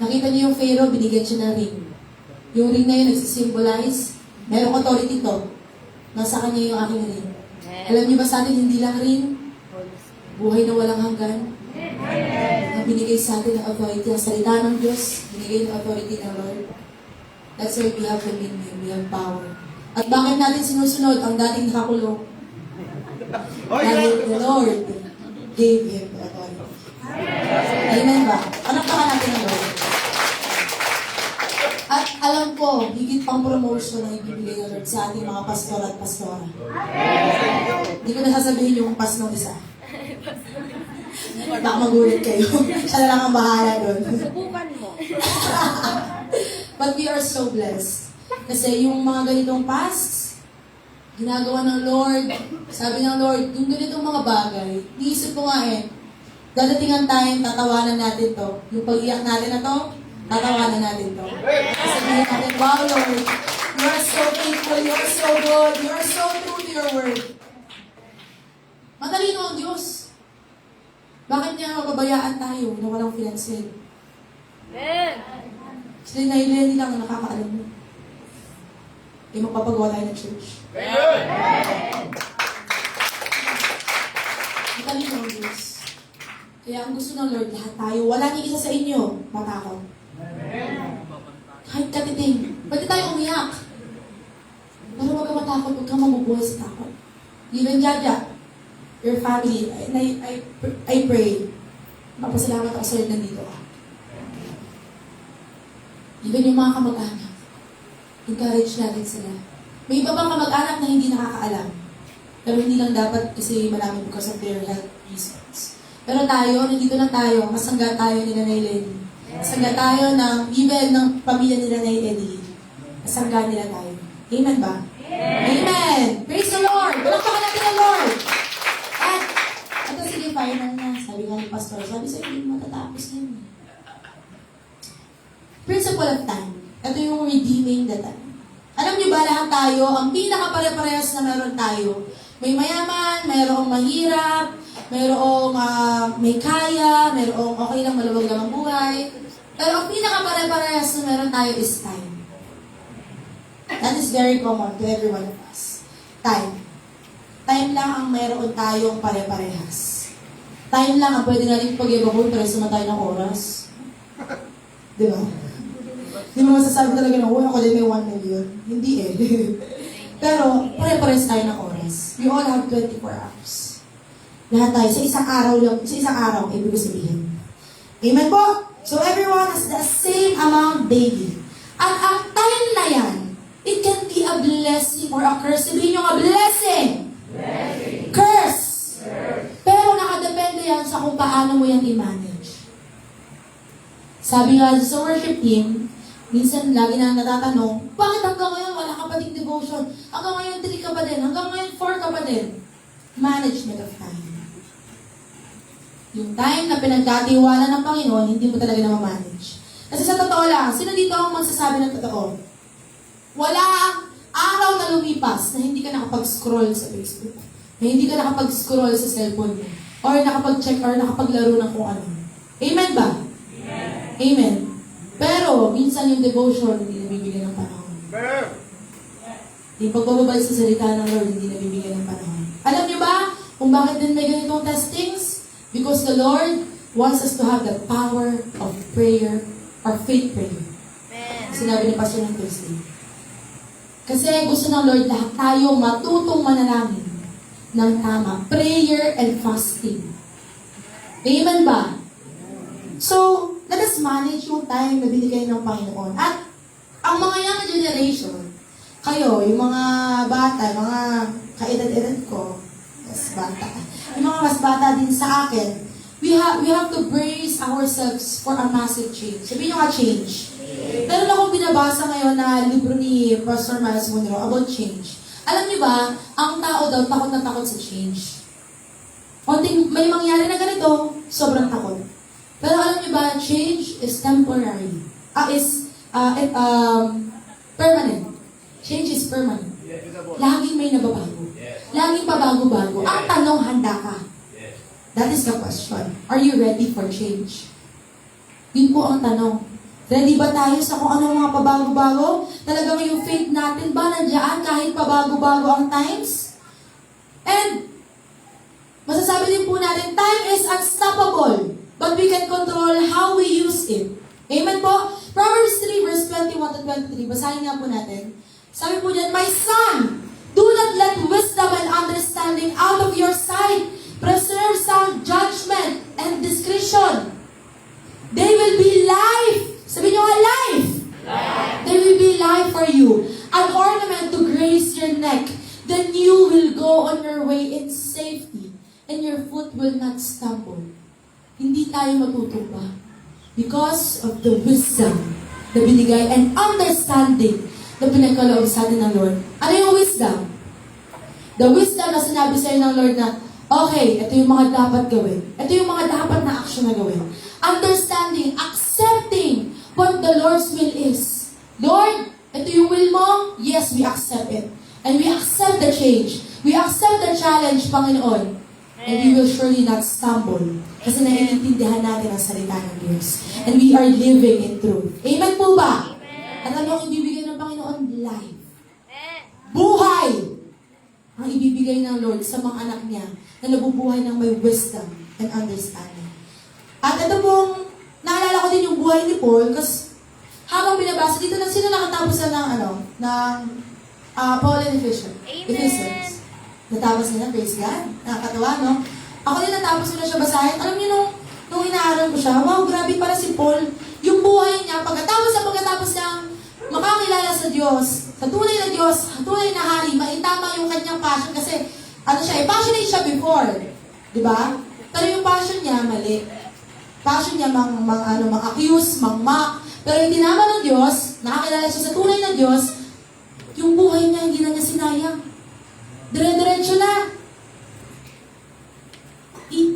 Nakita niyo yung Pharaoh, binigyan siya ng ring. Yung ring na yun nagsisymbolize, merong authority to. Nasa kanya yung aking ring. Alam niyo ba sa atin, hindi lang ring? Buhay na walang hanggan. Na binigay sa atin ng authority, ang salita ng Diyos, binigay ng authority ng Lord. That's why we have dominion, we have power. At bakit natin sinusunod ang dating nakakulong? Ay, Dahil grabe, the Lord gave him the authority. Amen ba? Anong pa natin ang Lord? At alam ko, higit pang promotion na ibibigay ng Lord sa ating mga pastor at pastora. Hindi ko nasasabihin yung pas ng isa. Baka magulit kayo. Siya na lang ang bahala doon. Subukan mo. But we are so blessed. Kasi yung mga ganitong pasts, ginagawa ng Lord, sabi ng Lord, yung ganitong mga bagay, niisip ko nga eh, dadating ang time, tatawanan natin to. Yung pag-iyak natin na to, tatawanan natin to. Sabihin natin, wow Lord, you are so faithful, you are so good, you are so true to your word. Matalino ang Diyos. Bakit niya mapabayaan tayo na walang finansin? Amen. Sila na Lenny lang ang nakakaalam mo. Eh, magpapagawa tayo ng church. Matalino ang Diyos. Kaya ang gusto ng Lord, lahat tayo, wala ni isa sa inyo, matakot. Kahit katiting, pwede tayo umiyak. Pero huwag ka matakot, huwag kang mabubuhay sa takot. Even Jaja, your family, and I pray, mapasalamat ako sa Lord na dito ka. Even yung mga kamag-anak, encourage natin sila. May iba bang kamag-anak na hindi nakakaalam. Pero hindi lang dapat kasi marami because of their health reasons. Pero tayo, nandito na tayo, masangga tayo ni Nanay Lenny. Masangga tayo ng, even ng pamilya ni Nanay Eddie. Masangga nila tayo. Amen ba? Amen! Praise the Lord! Palakpakan natin ang Lord! At, ito sige, final na. Sabi nga ni Pastor, sabi sa hindi matatapos na yun. Principle of time. Ito yung redeeming the time. Alam niyo ba, lahat tayo, ang pinaka-pare-parehas na meron tayo, may mayaman, mayroong mahirap, mayroong may kaya, mayroong okay lang, maluwag lang ang buhay. Pero ang pinaka-pare-parehas na meron tayo is time. That is very common to every one of us. Time. Time lang ang meron tayong pare-parehas. Time lang ang pwede natin pag-ibabon, pero naman tayo ng oras. Di ba? Hindi mo masasabi talaga na, ako din may 1 million. Hindi eh. Pero, pare-pares tayo ng oras. We all have 24 hours. Lahat tayo, sa isang araw lang, sa isang araw, ibig sabihin. Amen po? So, everyone has the same amount daily. At ang time na yan, it can be a blessing or a curse. Sabihin nyo nga, blessing! Curse! Pero nakadepende yan sa kung paano mo yan i-manage. Sabi nga sa worship team, minsan lagi na natatanong, bakit hanggang ngayon wala ka pa ding devotion? Hanggang ngayon 3 ka pa din? Hanggang ngayon 4 ka pa din? Management of time. Yung time na pinagkatiwala ng Panginoon, hindi mo talaga na ma-manage. Kasi sa totoo lang, sino dito ang magsasabi ng totoo? Wala araw na lumipas na hindi ka nakapag-scroll sa Facebook. Na hindi ka nakapag-scroll sa cellphone mo. Or nakapag-check or nakapaglaro ng kung ano. Amen ba? Amen. Pero, minsan yung devotion, hindi nabibigyan ng panahon. Yung pagbababal sa salita ng Lord, hindi nabibigyan ng panahon. Alam niyo ba kung bakit din may ganitong testings? Because the Lord wants us to have the power of prayer or faith prayer. Sinabi ni Pastor ng Thursday. Kasi gusto ng Lord lahat tayo matutong manalangin ng tama. Prayer and fasting. Amen ba? So, let us manage yung time na binigay ng Panginoon. At ang mga young generation, kayo, yung mga bata, mga kaedad-edad ko, mas bata, yung mga mas bata din sa akin, we have to brace ourselves for a massive change. Sabihin nyo nga change. Meron akong binabasa ngayon na libro ni Pastor Miles Monroe about change. Alam niyo ba, ang tao daw takot na takot sa change. Konting may mangyari na ganito, sobrang takot. Pero alam niyo ba, change is temporary. Permanent. Change is permanent. Laging may nababago. Laging pabago-bago. Ang tanong, handa ka. That is the question. Are you ready for change? Yun po ang tanong. Ready ba tayo sa kung ano mga pabago-bago? Talagang yung faith natin ba nandiyan kahit pabago-bago ang times? And, masasabi din po natin, time is unstoppable, but we can control how we use it. Amen po? Proverbs 3 verse 21 to 23. Basahin nga po natin. Sabi po dyan, my son, do not let wisdom and understanding out of your sight. Preserve sound judgment and discretion. They will be life. Sabi nyo nga, life. They will be life for you. An ornament to grace your neck. Then you will go on your way in safety. And your foot will not stumble. Hindi tayo matutumba. Because of the wisdom na binigay and understanding na pinagkaloob sa atin ng Lord. Ano yung wisdom? The wisdom na sinabi sa'yo ng Lord na, okay, ito yung mga dapat gawin. Ito yung mga dapat na action na gawin. Understanding, accepting what the Lord's will is. Lord, ito yung will mo? Yes, we accept it. And we accept the change. We accept the challenge, Panginoon. And we will surely not stumble. Kasi naiintindihan natin ang salita ng Diyos. And we are living in truth. Amen po ba? At ano ang ibibigay ng Panginoon? Life. Buhay! Ang ibibigay ng Lord sa mga anak niya na nabubuhay ng may wisdom and understanding. At ito pong, naalala ko din yung buhay ni Paul kasi habang binabasa dito, sino nakatapos na ng Paul and Ephesians. Natapos nila, praise God. Nakakatawa, no? Ako din natapos ko na siya basahin. Alam niyo, nung inaaral ko siya, wow, grabe para si Paul. Yung buhay niya, pagkatapos ng makakilala sa Diyos, sa tunay na Diyos, sa tunay na hari, maitama yung kanyang passion kasi, passionate siya before. Diba? Pero yung passion niya, mali. Passion niya mang-accuse, mang-mock. Pero yung tinama ng Diyos, nakakilala siya sa tunay na Diyos, yung buhay niya, hindi na niya sinayang. Dire-diretso na.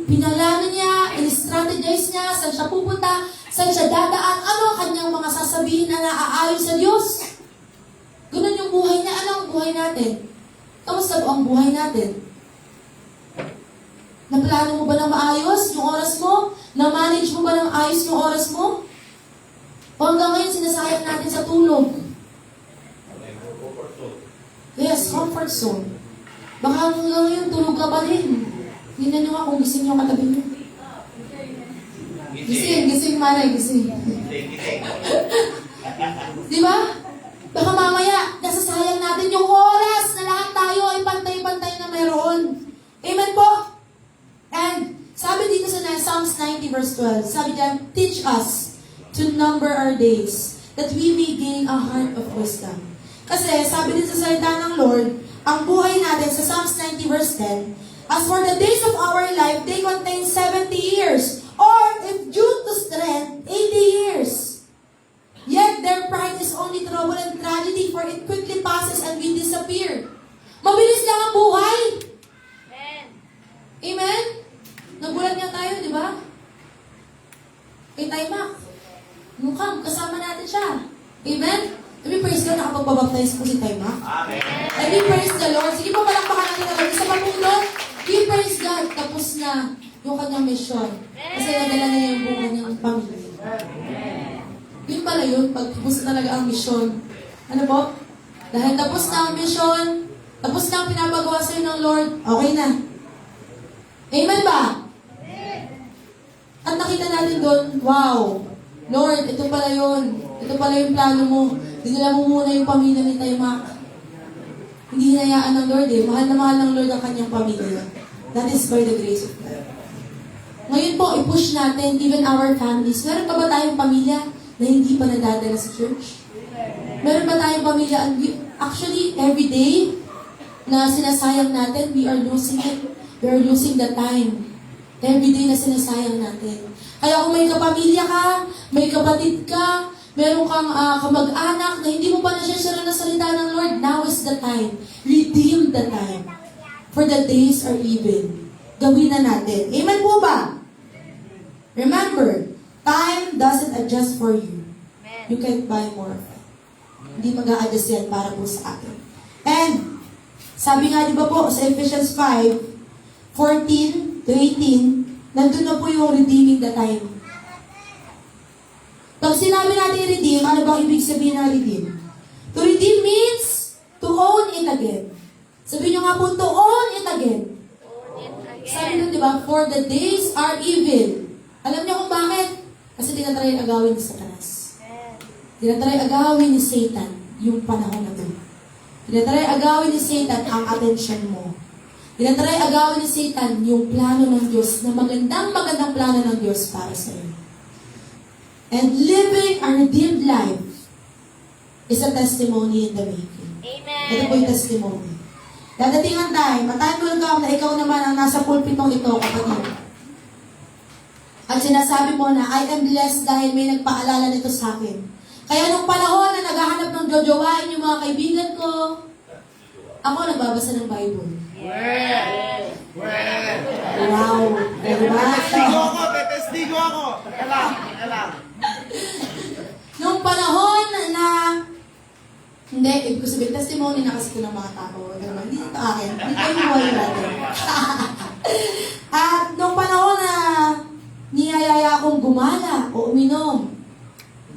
Pinalano niya, in-strategize niya, saan siya pupunta, saan siya dadaan, ano ang kanyang mga sasabihin na naaayon sa Diyos. Ganun yung buhay niya. Ano ang buhay natin? Kamusta po ang buhay natin? Naplano mo ba ng maayos yung oras mo? Na-manage mo ba ng ayos yung oras mo? O hanggang ngayon sinasayang natin sa tulog? Yes, comfort zone. Baka hanggang ngayon tulog ka pa din. Tingnan nyo nga kung gising nyo katabi nyo. Gising, Manay, gising. Di ba? Baka mamaya, nasasayang natin yung oras na lahat tayo ay pantay-pantay na meron. Amen po? And, sabi dito sa Psalms 90 verse 12, sabi diyan, teach us to number our days, that we may gain a heart of wisdom. Kasi, sabi din sa salita ng Lord, ang buhay natin sa Psalms 90 verse 10, as for the days of our life, they contain 70 years. Or, if due to strength, 80 years. Yet, their pride is only trouble and tragedy, for it quickly passes and we disappear. Mabilis lang ang buhay. Amen? Nagulat niya tayo, di ba? Kay Taimak. Mukhang, kasi nakapagpabaptize po si Tay Mac? Amen. And we praise the Lord. Sige po, palakpakan natin naman. Isa pa po doon. We praise God. Tapos na yung kanyang mission. Kasi nadala niya yung buong kanyang pamilya. Yun pala yun, pag tapos na talaga ang mission. Ano po? Dahil tapos na ang mission, tapos na ang pinapagawa sa'yo ng Lord, okay na. Amen ba? At nakita natin doon, wow, Lord, ito pala yun. Ito pala yung plano mo. Dinala mo muna yung pamilya ni Tay Mac. Hindi hinayaan ng Lord eh. Mahal na mahal ng Lord ang kanyang pamilya. That is by the grace of God. Ngayon po, i-push natin, even our families. Meron pa ba tayong pamilya na hindi pa nadadala sa church? Meron ba tayong pamilya? Actually, every day na sinasayang natin, we are losing it. We are losing the time. Every day na sinasayang natin. Kaya kung may kapamilya ka, may kapatid ka, meron kang kamag-anak na hindi mo pa nasyashara na salita ng Lord, now is the time. Redeem the time. For the days are even. Gawin na natin. Amen po ba? Remember, time doesn't adjust for you. You can't buy more of it. Hindi mag-a-adjust yan para po sa akin. And, sabi nga di ba po sa Ephesians 5:14 to 18, nandun na po yung redeeming the time. Pag sinabi natin redeem, ano bang ibig sabihin ng redeem? To redeem means to own it again. Sabihin nyo nga po, to own it again. Sabi nun, di ba? For the days are evil. Alam niyo kung bakit? Kasi tinatry agawin ni Satanas. Tinatry agawin ni Satan yung panahon na ito. Tinatry agawin ni Satan ang attention mo. Tinatry agawin ni Satan yung plano ng Diyos na magandang plano ng Diyos para sa iyo. And living a redeemed life is a testimony in the making. Amen. Ito po yung testimony. Dadating ang time, at time will come na ikaw naman ang nasa pulpitong ito, kapatid. At sinasabi mo na, I am blessed dahil may nagpaalala nito sa akin. Kaya nung panahon na naghahanap ng jojowain yung mga kaibigan ko, ako nagbabasa ng Bible. Wow! Diba? Testigo ako, tetestigo ako. Teka lang. Nung panahon na hindi, ibig ko sabihin, testimony na kasi ko ng mga tao. Hindi ito akin. Hindi ko hiwalay natin. At nung panahon na niyayaya akong gumala o uminom,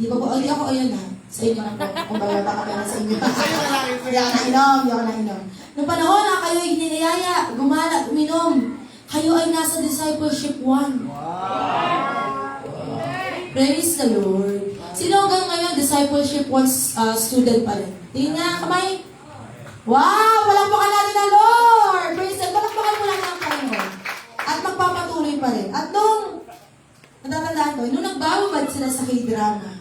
di ba po, hindi ako ayan ha. Sa inyo na po. Kung baga baka pera sa inyo. Hindi ako nainom. Nung panahon na kayo ay niyayaya, gumala, uminom, kayo ay nasa discipleship 1. Praise the Lord. Sino hanggang ngayon, discipleship 1 student pa rin? Tingin nga, kamay. Wow! Palakpakan natin na Lord! Praise the Lord. Palakpakan mo lang ng Panginoon. At magpapatuloy pa rin. At nung, natatandaan ko, nung nagbababad sila sa K-drama,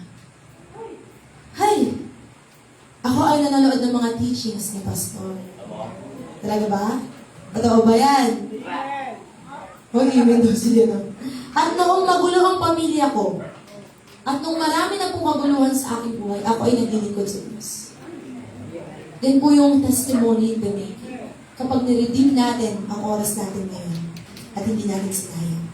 ako ay nanonood ng mga teachings ni Pastor. Talaga ba? Totoo ba yan? Huwag even daw sila, no? At noong magulo ang pamilya ko, at nung marami na pong kaguluhan sa aking buhay, ako ay naglilingkod sa Diyos. Then po yung testimony in the making. Kapag niredeem natin ang oras natin ngayon, at hindi natin sinayang.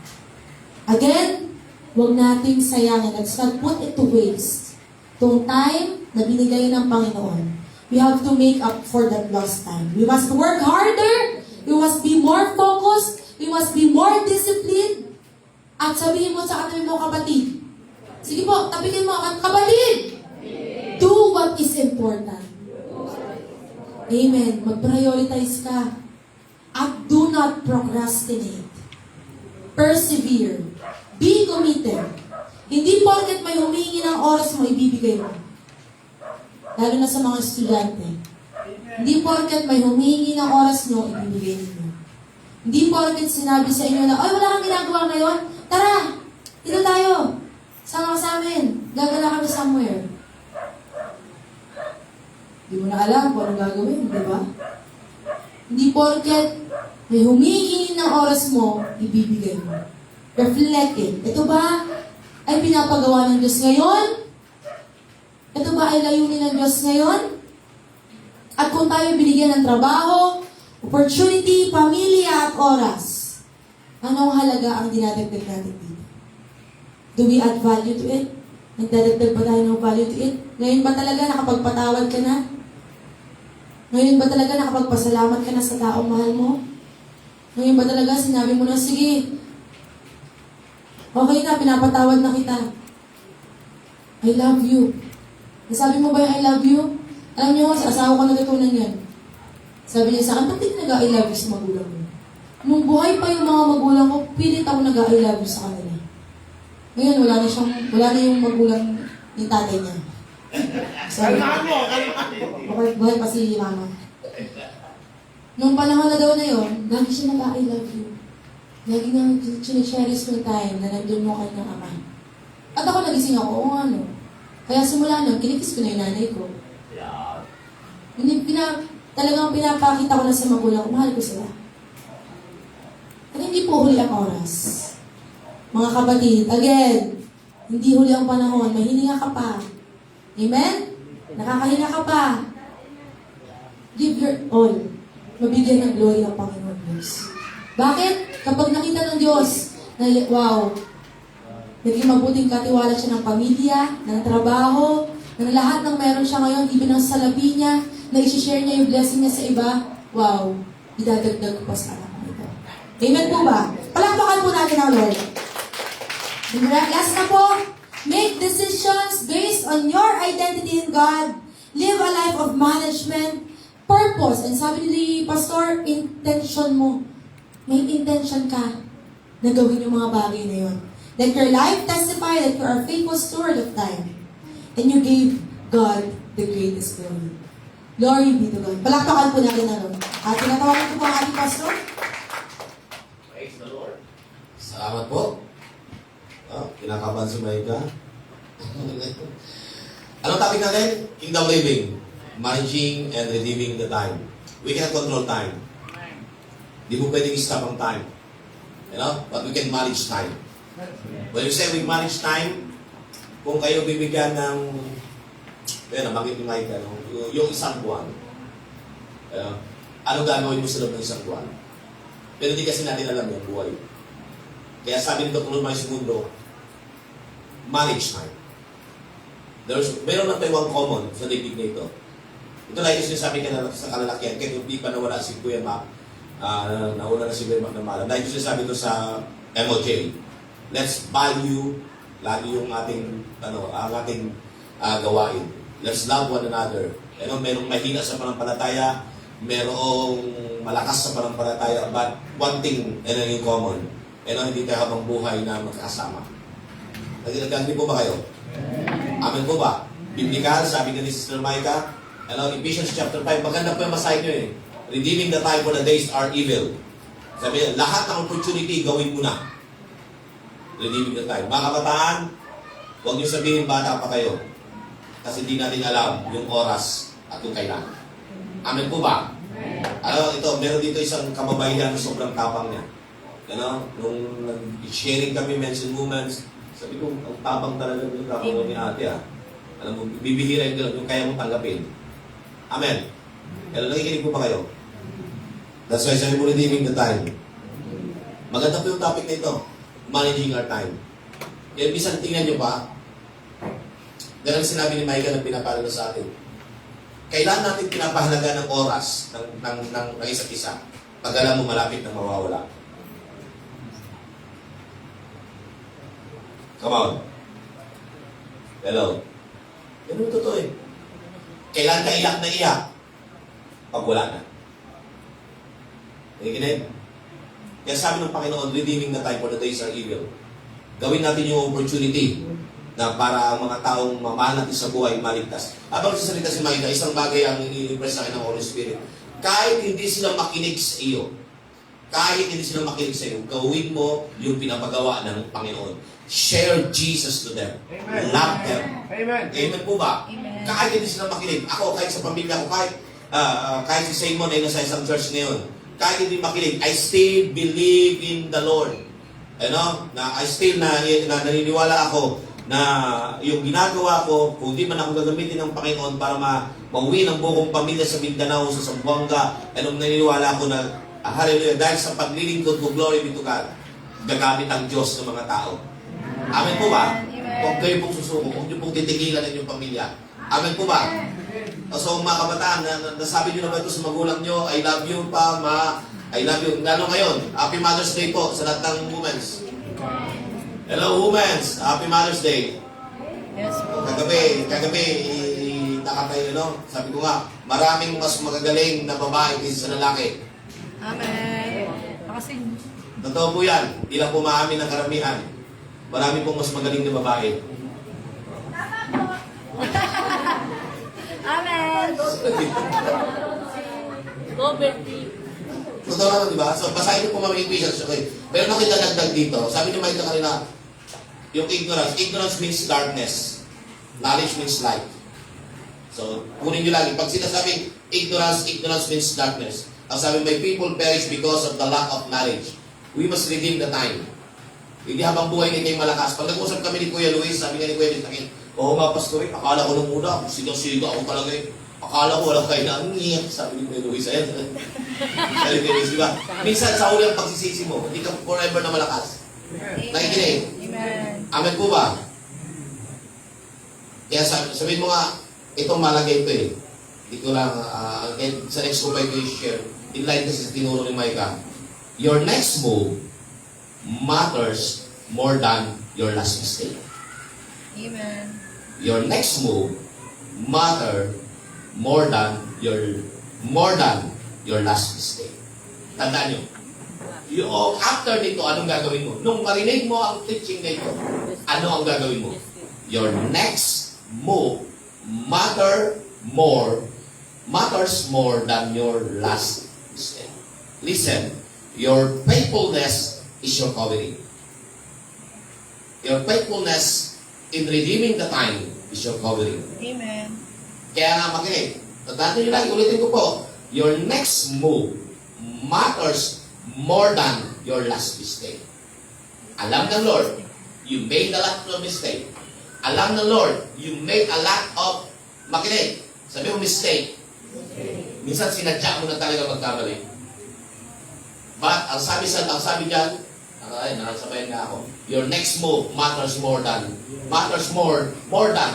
Again, huwag natin sayangin. Let's not put it to waste. Itong time na binigay ng Panginoon, we have to make up for that lost time. We must work harder. We must be more focused. We must be more disciplined. At sabihin mo sa katabi mo, kapatid, sige po, tabihin mo, kapatid, do what is important. Amen. Mag-prioritize ka. At do not procrastinate. Persevere. Be committed. Hindi porket may humingi ng oras mo, ibibigay mo. Lalo na sa mga estudyante. Hindi porket may humingi ng oras mo, ibibigay ninyo. Hindi porket sinabi sa inyo na, ay, wala kang ginagawa ngayon. Tara, dito tayo. Sama ka sa amin. Gagala kami somewhere. Hindi mo na alam kung anong gagawin, di ba? Hindi porket may humingi ng oras mo, ibibigay mo. Reflect it. Ito ba ay pinapagawa ng Diyos ngayon? Ito ba ay layunin ng Diyos ngayon? At kung tayo binigyan ng trabaho, opportunity, pamilya at oras, anong halaga ang dinadagdag natin dito? Do we add value to it? Nagdadagdag ba tayo ng value to it? Ngayon ba talaga nakapagpatawad ka na? Ngayon ba talaga nakapagpasalamat ka na sa taong mahal mo? Ngayon ba talaga sinabi mo na, sige, okay na, pinapatawad na kita. I love you. Nasabi mo ba yung I love you? Alam niyo, sa asawa ko natutunan yan. Sabi niya sa akin, ba't di nag-I love you sa magulang mo? Nung buhay pa yung mga magulang ko, pilit ako nag-I love you sa kanila. Ngayon, wala na yung magulang yung tatay niya. Sorry. Kalmahan mo. Buhay pa si mama. Nung panahon na daw na yun, lagi siya nag-I love you. Lagi nang chine-cherish yung time na nandun mo kanyang ama. At ako nagising ako, oo ano. Kaya simula nun, kinikis ko na yung nanay ko. Yeah. Talagang pinapakita ko na sa magulang ko, mahal ko sila. At hindi po huli ang oras. Mga kapatid, again, hindi huli ang panahon, mahininga ka pa. Amen? Nakakahinga ka pa. Give your all. Mabigyan ng glory ang Panginoon Diyos. Bakit? Kapag nakita ng Diyos na, wow, naging mabuting katiwala siya ng pamilya, ng trabaho, ng lahat ng meron siya ngayon, even ang salapi niya, na isi-share niya yung blessing niya sa iba, wow, idadagdag ko pa sa anak mo ito. Amen po ba? Palakpakan po natin ang Lord. Last na po, make decisions based on your identity in God. Live a life of management, purpose. And sabi ni Pastor, intention mo. May intention ka na gawin yung mga bagay na yun. Let your life testify that you are a faithful steward of time. And you gave God the greatest glory. Glory be to God. Palakpakan po natin na nun. At tinatawagan ko po ang ating Pastor. Praise the Lord. Salamat po. Kinakabahan si Maika. Anong topic natin? Kingdom living. Managing and redeeming the time. We can control time. Di mo pwedeng stop ang time. You know? But we can manage time. When you say we manage time, kung kayo bibigyan ng nabanggit ni Maika, yung isang buwan, ano gagawin mo sa loob ng isang buwan? Pero di kasi natin alam yung buhay. Kaya sabi nito kung lumay sa mundo, manage time. Meron lang tayo one common sa daigdig na ito. Ito lang yung sinasabi ka sa kalalakihan, kaya hindi pa nawala si Kuya Mac, nauna na si Kuya Mac na malam. Dahil yung sinasabi ito sa MOJ, let's value lagi yung ating, ang ating gawain. Let's love one another. Merong mahina sa panampalataya, merong malakas sa panampalataya, but one thing, yung common, hindi tayo habang buhay na magkasama. Nagkakandi po ba kayo? Amen po ba? Biblical, sabi nga ni Sister Maika, Ephesians chapter 5, maganda po yung masahe nyo eh. Redeeming the time for the days are evil. Sabi niya, lahat ng opportunity, gawin mo na. Redeeming the time. Mga kabataan, huwag niyo sabihin bata pa kayo. Kasi hindi natin alam yung oras at yung kailan. Amen po ba? Ito, meron dito isang kababayan na sobrang tapang niya. Nung sharing kami mention moments, sabi ko, ang tapang talaga yung kapag ni ate Alam mo, bibihira yung kaya mong tanggapin. Amen. Kaya nakikinig po ba kayo? That's why sabi mo, redeeming the time. Maganda po yung topic na ito. Managing our time. Kaya bisan tingnan nyo pa, ganun sinabi ni Maika na pinapalala sa atin. Kailan natin pinapahalaga ng oras ng isa't isa pag alam mo malapit na mawawala? Come on. Hello. Ganun totoo eh. Kailan ka iyak na iyak? Pag wala na. Nakikinig? Kaya sabi ng Panginoon, redeeming the time for the days are evil. Gawin natin yung opportunity na para ang mga taong mamahal natin sa buhay maligtas. Habang sasalita si Maika, isang bagay ang i-impress sa akin ng Holy Spirit. Kahit hindi sila makinig sa iyo, gawin mo yung pinapagawa ng Panginoon. Share Jesus to them. Amen. Love them. Amen. Amen po ba? Amen. Kahit hindi sila makinig. Ako, kahit sa pamilya ko, kahit si Simon ay nasa isang church ngayon, kahit hindi makinig, I still believe in the Lord. I still naniniwala ako na yung ginagawa ko, kung di man ako gagamitin ng Panginoon para mauwi ng buong pamilya sa Mindanao, sa Zamboanga, naniniwala ako na, hallelujah, dahil sa paglilingkod ko, glory be to God, gagamit ang Diyos ng mga tao. Amen po ba? Amen. Huwag kayo pong susuko. Huwag niyo pong titigilan inyong pamilya. Amen po ba? So mga kabataan, nasabi niyo na ba ito sa magulang niyo, I love you pa, ma, I love you. Lalo ngayon, Happy Mother's Day po sa lahat ng women's. Hello, women's. Happy Mother's Day. Yes po. Kagabi, nakatayo, no? Sabi ko nga, maraming mas magagaling na babae kaysa sa lalaki. Amen. Kasi, Totoo po yan. Hindi lang po maamin ng karamihan. Marami pong mas magaling na babae. Amen. Go, Bertie. Totoo naman, di ba? So, basahin niyo po mga Ephesians. Okay. Pero nakita dagdag dito. Sabi ni Mike kanina, yung ignorance. Ignorance means darkness. Knowledge means light. So, kunin niyo lagi. Pag sinasabing ignorance, ignorance means darkness. Ang sabi, my people perish because of the lack of knowledge. We must redeem the time. Hindi habang buhay hindi kayo malakas. Pag nag-usap kami ni Kuya Luis, sabi nga ni Kuya Luis, oo nga, Pastor, akala ko nung una, sigaw-siga ako talaga eh. Akala ko walang kayo na, sabi ni Kuya Luis, ayan. Sabi ni Kuya Luis, diba? Minsan sa huli ang pagsisisi mo, hindi ka forever na malakas. Nakikinig. Amen. Amen po ba? Kaya sabihin mo nga, itong malagay ito eh. Hindi ko lang, sa next ko ba ito i-share. In line kasi sa tinuro ni Micah. Your next move matters more than your last mistake. Amen. Your next move matter more than your last mistake. Tandaan nyo. After nito, anong gagawin mo? Nung marinig mo ang teaching na ito, ano ang gagawin mo? Your next move matters more than your last mistake. Listen, your faithfulness is your covering. Your faithfulness in redeeming the time is your covering. Amen. Kaya nga makinig. Tandaan nyo lagi, ulitin ko po. Your next move matters more than your last mistake. Alam ng Lord, you made a lot of mistake. Alam ng Lord, you made a lot of, makinig, sabi mo mistake. Minsan sinadya mo na talaga magkamali. But, ang sabi dyan, nakasabayan nga ako, your next move matters more than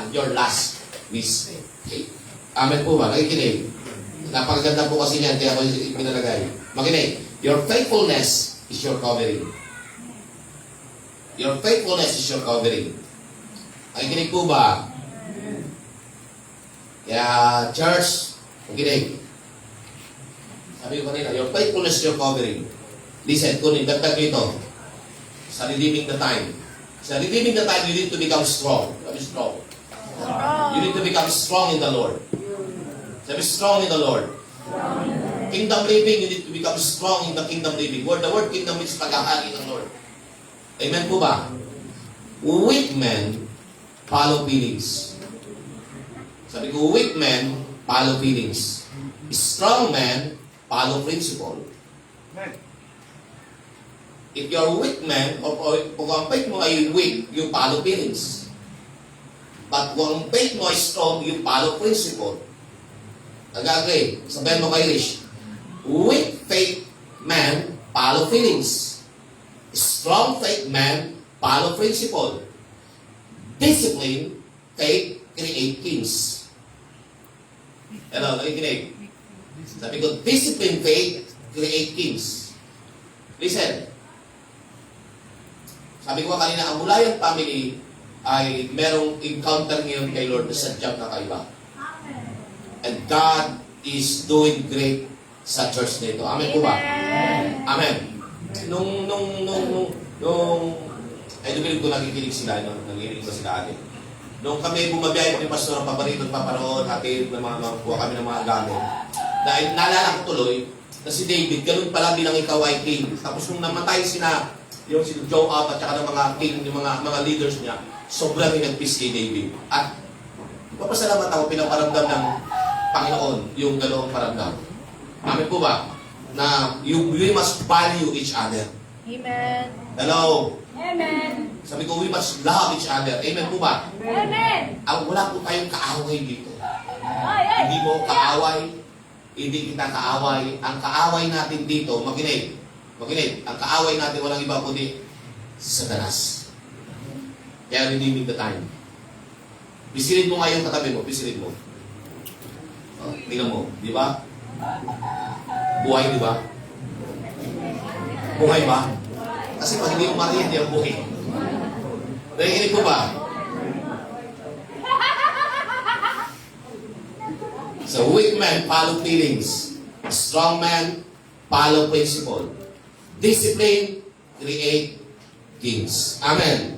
your last mistake. Amen po ba? Nakikinig. Napakaganda po kasi niyan, kaya ako pinalagay. Makinig, your faithfulness is your covering. Your faithfulness is your covering. Nakikinig po ba? Kaya, church, makinig. Sabi ko kanina, your faithfulness is your covering. Listen, kunin, dagdag ito. Sa redeeming the time. Sa redeeming the time, you need to become strong. Sabi strong. You need to become strong in the Lord. Sabi strong in the Lord. Kingdom living, you need to become strong in the kingdom living. The word kingdom means paghahari ng Lord. Amen po ba? Weak men follow feelings. Sabi ko, weak men follow feelings. Strong men follow principle. If you're a weak man, or kung ang faith mo ay weak, you follow feelings. But kung ang faith mo ay strong, you follow principle. Nag-agree? Sabihin mo kay Rish, weak faith man follow feelings. Strong faith man follow principle. Discipline, faith, create kings. Hello, nakikinig. Sabi ko, discipline, faith, create kings. Listen. Sabi ko kanina, ang Mulayan family ay merong encounter ngayon kay Lord na sadyang kakaiba. And God is doing great sa church nito. Amen po ba? Amen. Ay, dumilig ko nakikinig sila, no? Nanginig ko sila atin. Nung kami bumabiyahe ni Pastor ang paborito at paparoon, hatid ng mga kuha kami ng mga gamit. Dahil naalala ko tuloy na si David, ganun pala bilang ikaw ay king. Tapos nung namatay yung si Joab at saka ng mga king, yung mga leaders niya, sobrang inagpis kay David. At papasalamat ako, pinaparamdam ng Panginoon yung ganoong paramdam. Amen po ba? Na we must value each other. Amen. Hello? Amen. Sabi ko, we must love each other. Amen po ba? Amen. Wala po tayong kaaway dito. Hindi mo kaaway, hindi kita kaaway. Ang kaaway natin dito, makinig. Ang kaaway natin walang iba kundi si Satanas. Kaya redeeming the time. Pisilin mo nga yung katabi mo, pisilin mo. Oh, tingnan mo, di ba? Buhay, di ba? Buhay ba? Kasi pag hindi mo marinig, hindi ang buhay. Nakikinig ko ba? So, weak man, follow feelings. A strong man, follow principle. Discipline, create kings. Amen.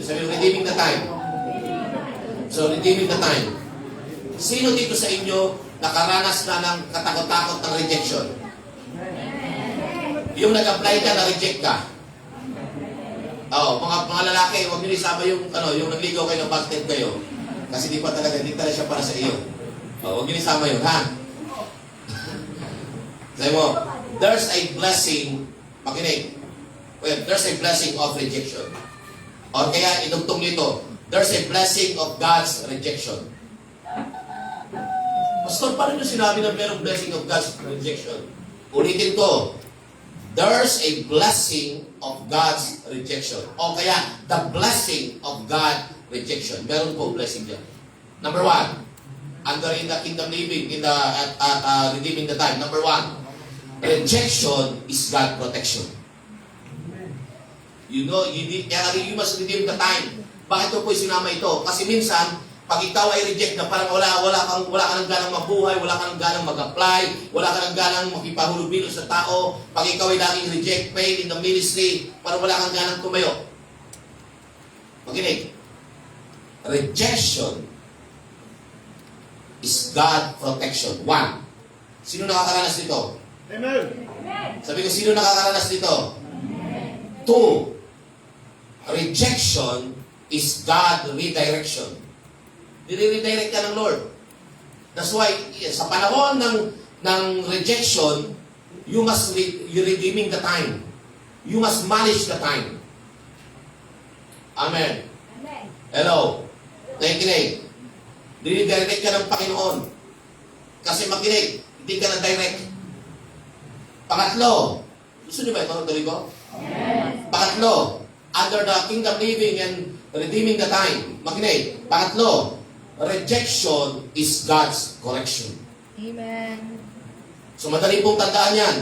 Sabi mo, redeeming the time. So, redeeming the time. Sino dito sa inyo nakaranas na ng katakot-takot ng rejection? Yung nag-apply ka, na-reject ka. Mga lalaki, huwag nyo isama yung nagligaw kayo, ng backstep kayo. Kasi di pa talaga, di talaga siya para sa iyo. Huwag nyo isama yun, ha? Sabi mo, there's a blessing, makinig. Well, there's a blessing of rejection. O kaya, idugtong nito, there's a blessing of God's rejection. Pastor, paano nyo sinabi na merong blessing of God's rejection? Ulitin ko, there's a blessing of God's rejection. O kaya, the blessing of God rejection. Meron po blessing dyan. Number 1, under in the kingdom living, in the redeeming the time. Number 1, rejection is God protection. You know, you must redeem the time. Bakit ko po sinama ito? Kasi minsan, pag ikaw ay reject na parang wala ka ng ganang mabuhay, wala ka ng ganang mag-apply, wala ka ng ganang makipahulubilo sa tao, pag ikaw ay laging reject, fail in the ministry, parang wala kang ganang tumayo. Makinig. Rejection is God protection. 1. Sino nakakaranas dito? Amen. Sabi ko, sino nakakaranas dito? 2. Rejection is God redirection. Dire-redirect ka ng Lord. That's why, sa panahon ng rejection, you must redeeming the time. You must manage the time. Amen. Hello. Nakikinig. Dire-direct ka ng Panginoon. Kasi makinig, hindi ka na direct. Pangatlo, gusto niyo ba ito? Tuloy ko? Pangatlo, under the kingdom living and redeeming the time. Makinig. Pangatlo, rejection is God's correction. Amen. So, madali pong tandaan yan.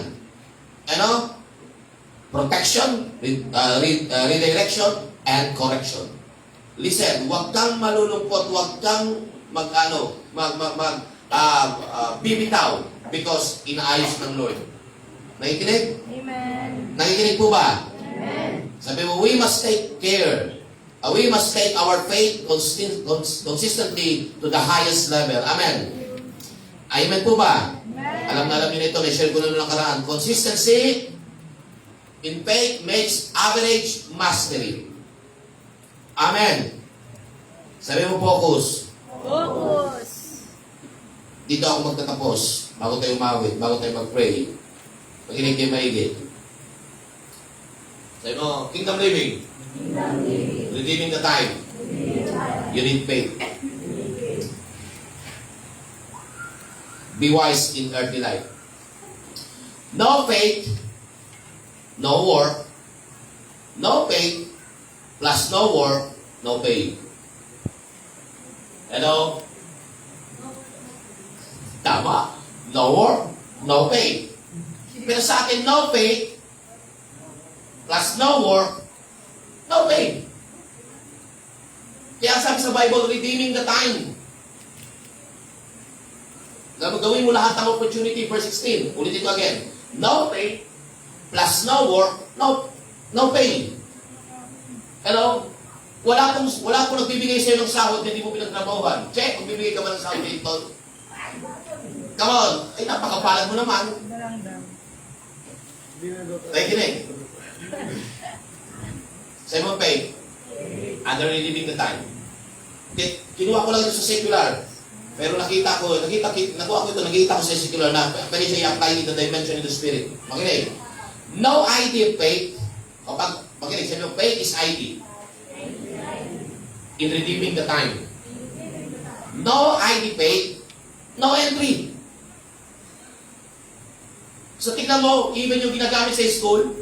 Ano? Protection, redirection, and correction. Listen, huwag kang malulungkot, huwag kang bibitaw because inaayos ng Lord. Nakikinig? Amen. Nakikinig po ba? Amen. Sabi mo, we must take care. We must take our faith consistently to the highest level. Amen. Amen po ba? Amen. Alam na niyo ito, na-share ko na nung nakaraan. Consistency in faith makes average mastery. Amen. Sabi mo, focus. Focus. Dito ako magtatapos. Bago tayo umawit, bago tayo mag-pray. Makinig kayo maigit. Sabi mo, kingdom living. Redeeming the time. You need faith. Be wise in earthly life. No faith, no work. No faith, plus no work, no pay. Hello? Tama. No work, no pay. Pero sa akin, no faith, plus no work, no pay. Kaya sabi sa Bible, redeeming the time. Gawin mo lahat ng opportunity, verse 16. Ulitin ko again. No faith, plus no work, no pay. Hello? Wala akong nagbibigay sa'yo ng sahod na hindi mo pinagtrabahuhan. Check, magbibigay ka ba ng sahod dito? Come on. Ay, napakapalad mo naman. Nakikinig. Simon Pay, under redeeming the time. Kinuha ko lang ito sa secular. Pero nakita ko sa secular na pwede siya i-apply in the dimension of the spirit. Makinig. No ID of faith. Makinig, sabi mo, faith is ID. In redeeming the time. No ID faith, no entry. So tingnan mo, even yung ginagamit sa school,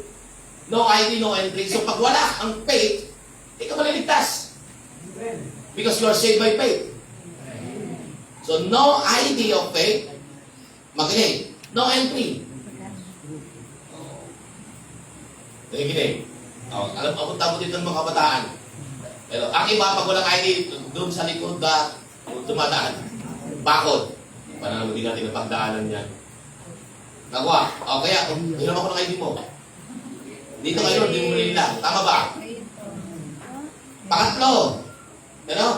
no ID, no entry. So pag wala ang faith, Hindi ka maliligtas. Because you are saved by faith. So, no ID of faith. Makinig. No entry. Nakikinig. Alam mo, punta mo dito ng mga kabataan. Pero, ang iba, pag walang ID, doon sa likod na tumadaan. Bakod. Parang hindi natin ang pagdaanan niya. Nakuha. O kaya, hiram ako ng ID mo. Dito kayo, hindi mo nila. Tama ba? Pangatlo. Ano?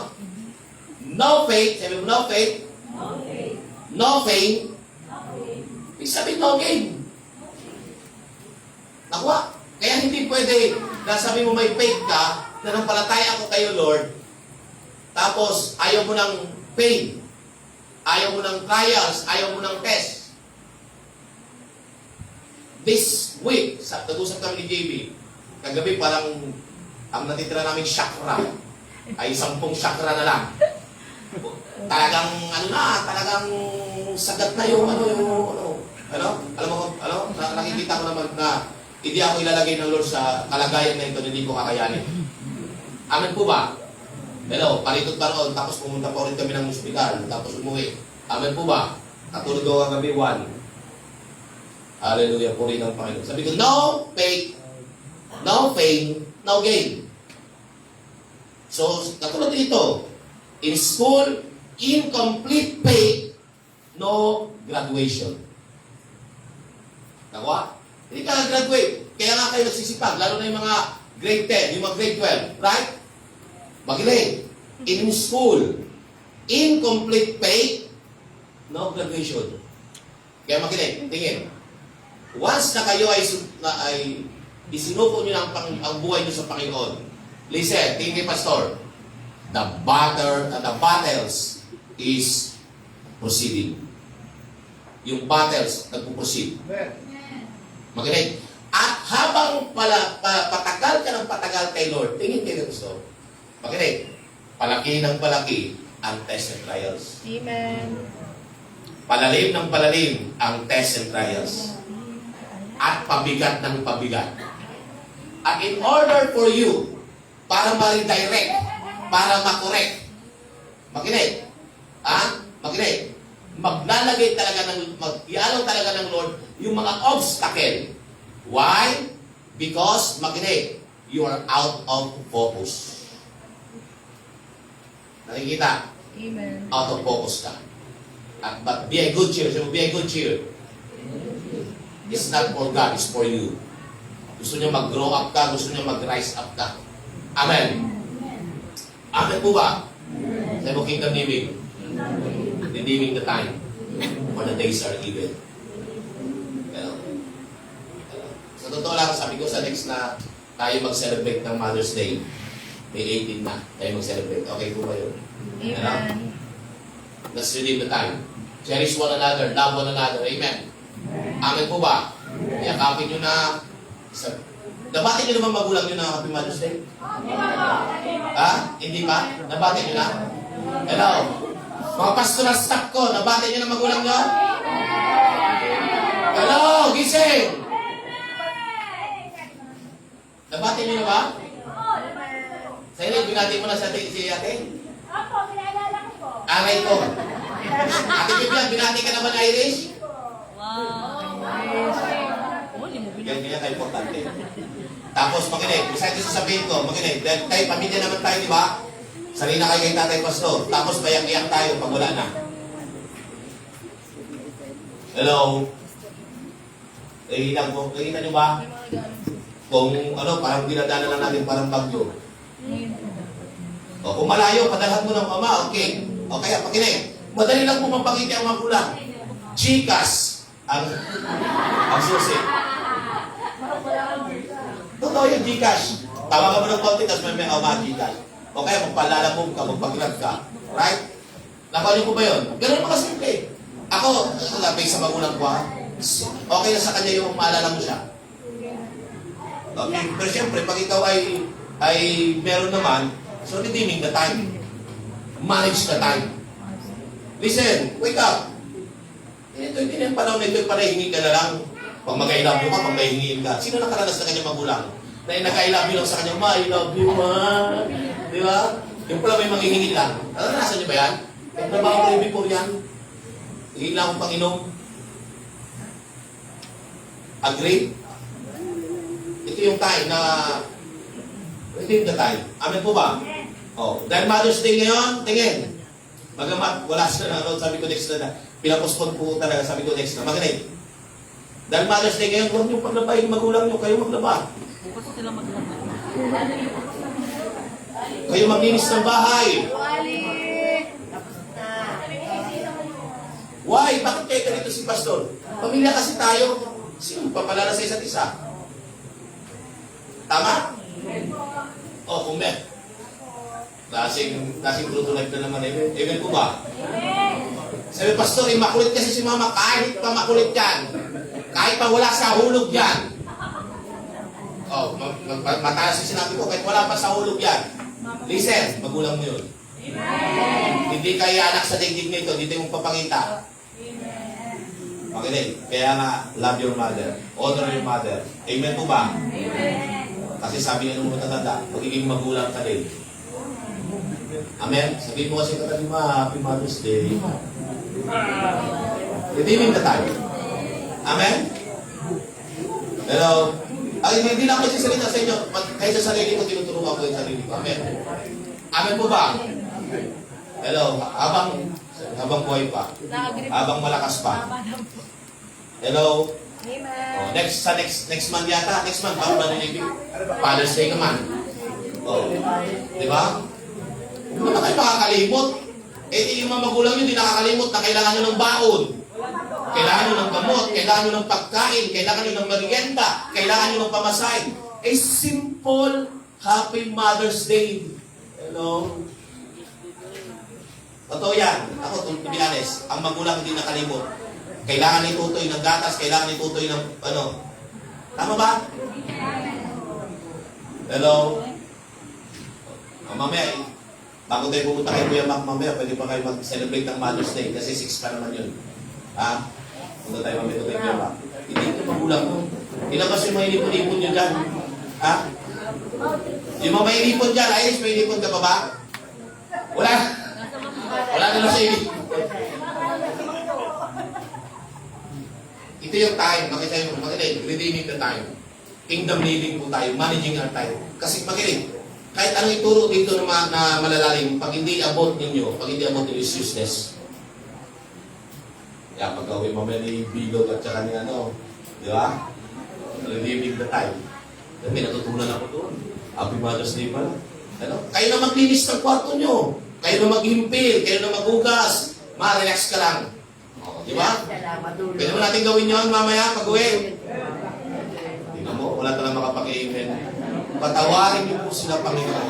No faith. Sabi mo, no faith. No fame. Ibig sabihin, no gain. Nakuha. Kaya hindi pwede na sabi mo may faith ka, na nampalataya ako kayo, Lord, tapos ayaw mo ng pain, ayaw mo ng trials, ayaw mo ng test. This week, nag-usap kami ni JB, kagabi parang ang natitira naming chakra ay 10 chakra na lang. Talagang, talagang sagat na yung, alam mo, nakikita ko naman na hindi ako ilalagay ng Lord sa kalagayan na ito, hindi ko kakayanin. Amen po ba? Hello, palitot pa roon, tapos pumunta pa ulit kami ng hospital, tapos umuwi. Amen po ba? Katulog ako ang gabi 1. Hallelujah, puri ng Panginoon. Sabi ko, no faith, no fame, no gain. So, katulad dito, in school, incomplete faith, no graduation. Nakuha? Hindi ka graduate. Kaya nga kayo nagsisipag, lalo na yung mga grade 10, yung mga grade 12, right? Magiling. In school, incomplete faith, no graduation. Kaya magiling, tingin. Once na kayo ay isinuko nyo ang buhay nyo sa Panginoon, listen, tingin kay Pastor, the battles is proceeding. Yung battles, nagpo-proceed. Magaling. At habang patagal ka ng patagal kay Lord, tingin kayo gusto. Magaling. Palaki ng palaki ang test and trials. Amen. Palalim ng palalim ang test and trials. At pabigat ng pabigat. At in order for you, para ma-redirect, para makorek, makinig. Makinig. Maglalagay talaga mag-ialaw talaga ng Lord yung mga obstacle. Why? Because, makinig, you are out of focus. Nakikita? Amen. Out of focus ka. But be a good cheer. So be a good cheer. It's not for God, it's for you. Gusto niya mag-grow up ka, gusto niya mag-rise up ka. Amen. Amen po ba? Sa mo kingdom living. Redeeming the time. For the days are evil. Sa totoo lang, sabi ko sa next na tayo mag-celebrate ng Mother's Day. May 18 na tayo mag-celebrate. Okay po ba yun? Amen. Let's redeem the time. Cherish one another, love one another. Amen. Amen po ba? Yakapin nyo na. Nabati nyo naman magulang nyo na Happy Mother's Day? Hindi pa? Nabati nyo na? Hello? Mga pastoral staff ko, nabati nyo na magulang nyo? Hello? Gising! Nabati nyo na ba? Sa'yo, binati mo na sa si ate? Opo, pinaalala ko po. Aray ko. Ate Biblia, binati ka naman Irish? Ganyan kayo importante. Tapos, makinig, isa ito sasabihin ko, makinig, dahil tayo, pamilya naman tayo, di ba? Sarina kayo kay Tatay Pastor. Tapos, bayak-iyak tayo pag wala na. Hello? Nakikita nyo ba? Kung parang dinadaanan lang natin, parang bagyo. O, kung malayo, padalhan mo ng mama, okay. O kaya, pakinig, madali lang po mapakiti ang magulang. Gcash ang susi. Totoo yung Gcash. Tawagan mo ng konti, tapos may Gcash. O kaya, magpalalabog ka, magpag-grab ka. Right? Nakuha ko ba yun? Ganun pa kasimple. Ako, based sa magulang ko, okay na sa kanya yung maalala mo siya. Okay. Pero siyempre, pag ikaw ay meron naman, so redeeming the time. Manage the time. Listen, wake up. Hindi na yung panahon na ito, panahingi ka na lang. Pag mag-I love you ka, pag mahingiin ka. Sino nakaranas na kanyang magulang? Na nag-I love you lang sa kanya, ma, I love you, ma. Di ba? Yung pala may manghihingit lang. Naranasan niyo ba yan? Nagtrabaho ko yung before yan. Hingin lang akong Panginoon. Agree? Ito yung time na ito yung time. Amen po ba? Oh, dahil Mother's Day ngayon, tingin. Magamat, wala siya na, sabi ko next na, pinapospon po talaga, sabi ko next na, magaling. Dahil Mother's Day ngayon, huwag niyong paglabay yung magulang niyo, kayo maglaba. Kayo maglinis ng bahay. Why? Bakit kayo ganito si Pastor? Pamilya kasi tayo. Sino papalala sa isa't isa? Tama? O, kung may. Lasing true to life na naman. Amen? Amen po ba? Sabi, Pastor, makulit kasi si Mama. Kahit pa makulit yan. Kahit pa wala sa hulog yan. O, matalas yung sinabi ko. Kahit wala pa sa hulog yan. Listen, magulang mo yun. Hindi kayo anak sa daigdig nito. Dito yung papakita. Okay, kaya nga, love your mother. Honor your mother. Amen po ba? Amen. Kasi sabi nga nung matatanda, magiging magulang ka din. Amen? Sabihin mo kasi katabi mo, Happy Mother's Day. Redeeming na tayo. Amen? Pero, hindi lang ako sasalita sa inyo. Kahit sa sarili ko, tinuturuan ko yung sarili ko. Amen? Amen po ba? Hello? Habang buhay pa. Habang malakas pa. Hello? Oh, next month yata. Next month, bago ba nilibig? Father's Day naman. Oh, di ba? Hindi na kayo makakalimot. Yung mga magulang nyo, hindi nakakalimot na kailangan nyo ng baon. Kailangan nyo ng gamot, kailangan nyo ng pagkain, kailangan nyo ng merienda, kailangan nyo ng pamasahe. A simple, Happy Mother's Day. Hello? Totoo yan. Ako, to be honest, ang magulang hindi nakalimot. Kailangan itutoy ng gatas, kailangan itutoy ng ano. Tama ba? Hello? Mamaya, bago tayo pumunta kay Kuya Mac mamaya, pwede pa kayo mag-celebrate ng Mother's Day kasi 6 pa naman yun. Ha? Punta tayo mamaya kay Kuya Mac. Hindi ito magulang mo. Ilabas yung mga inipon-ipon nyo dyan. Ha? Yung mga may inipon dyan, Iris, may inipon ka pa ba? Wala. Wala na lang sa inipon. Ito yung time, makinig, redeeming the time. Kingdom living po tayo, managing our time. Kasi makinig, kahit anong ituro dito na malalalim, pag hindi abot ninyo is useless. Kaya pag-gawin mo may bilog at saka ni ano, di ba? Redeeming the time. May natutunan ako doon. Happy Mother's Day pala. Ano? Kayo na maglinis ng kwarto nyo. Kayo na maghimpil, kayo na maghugas. Ma-relax ka lang. Di ba? Pwede mo natin gawin yun mamaya pag-uwi. Tingnan mo, wala talang makapag-amen. Patawarin niyo po sila, Panginoon.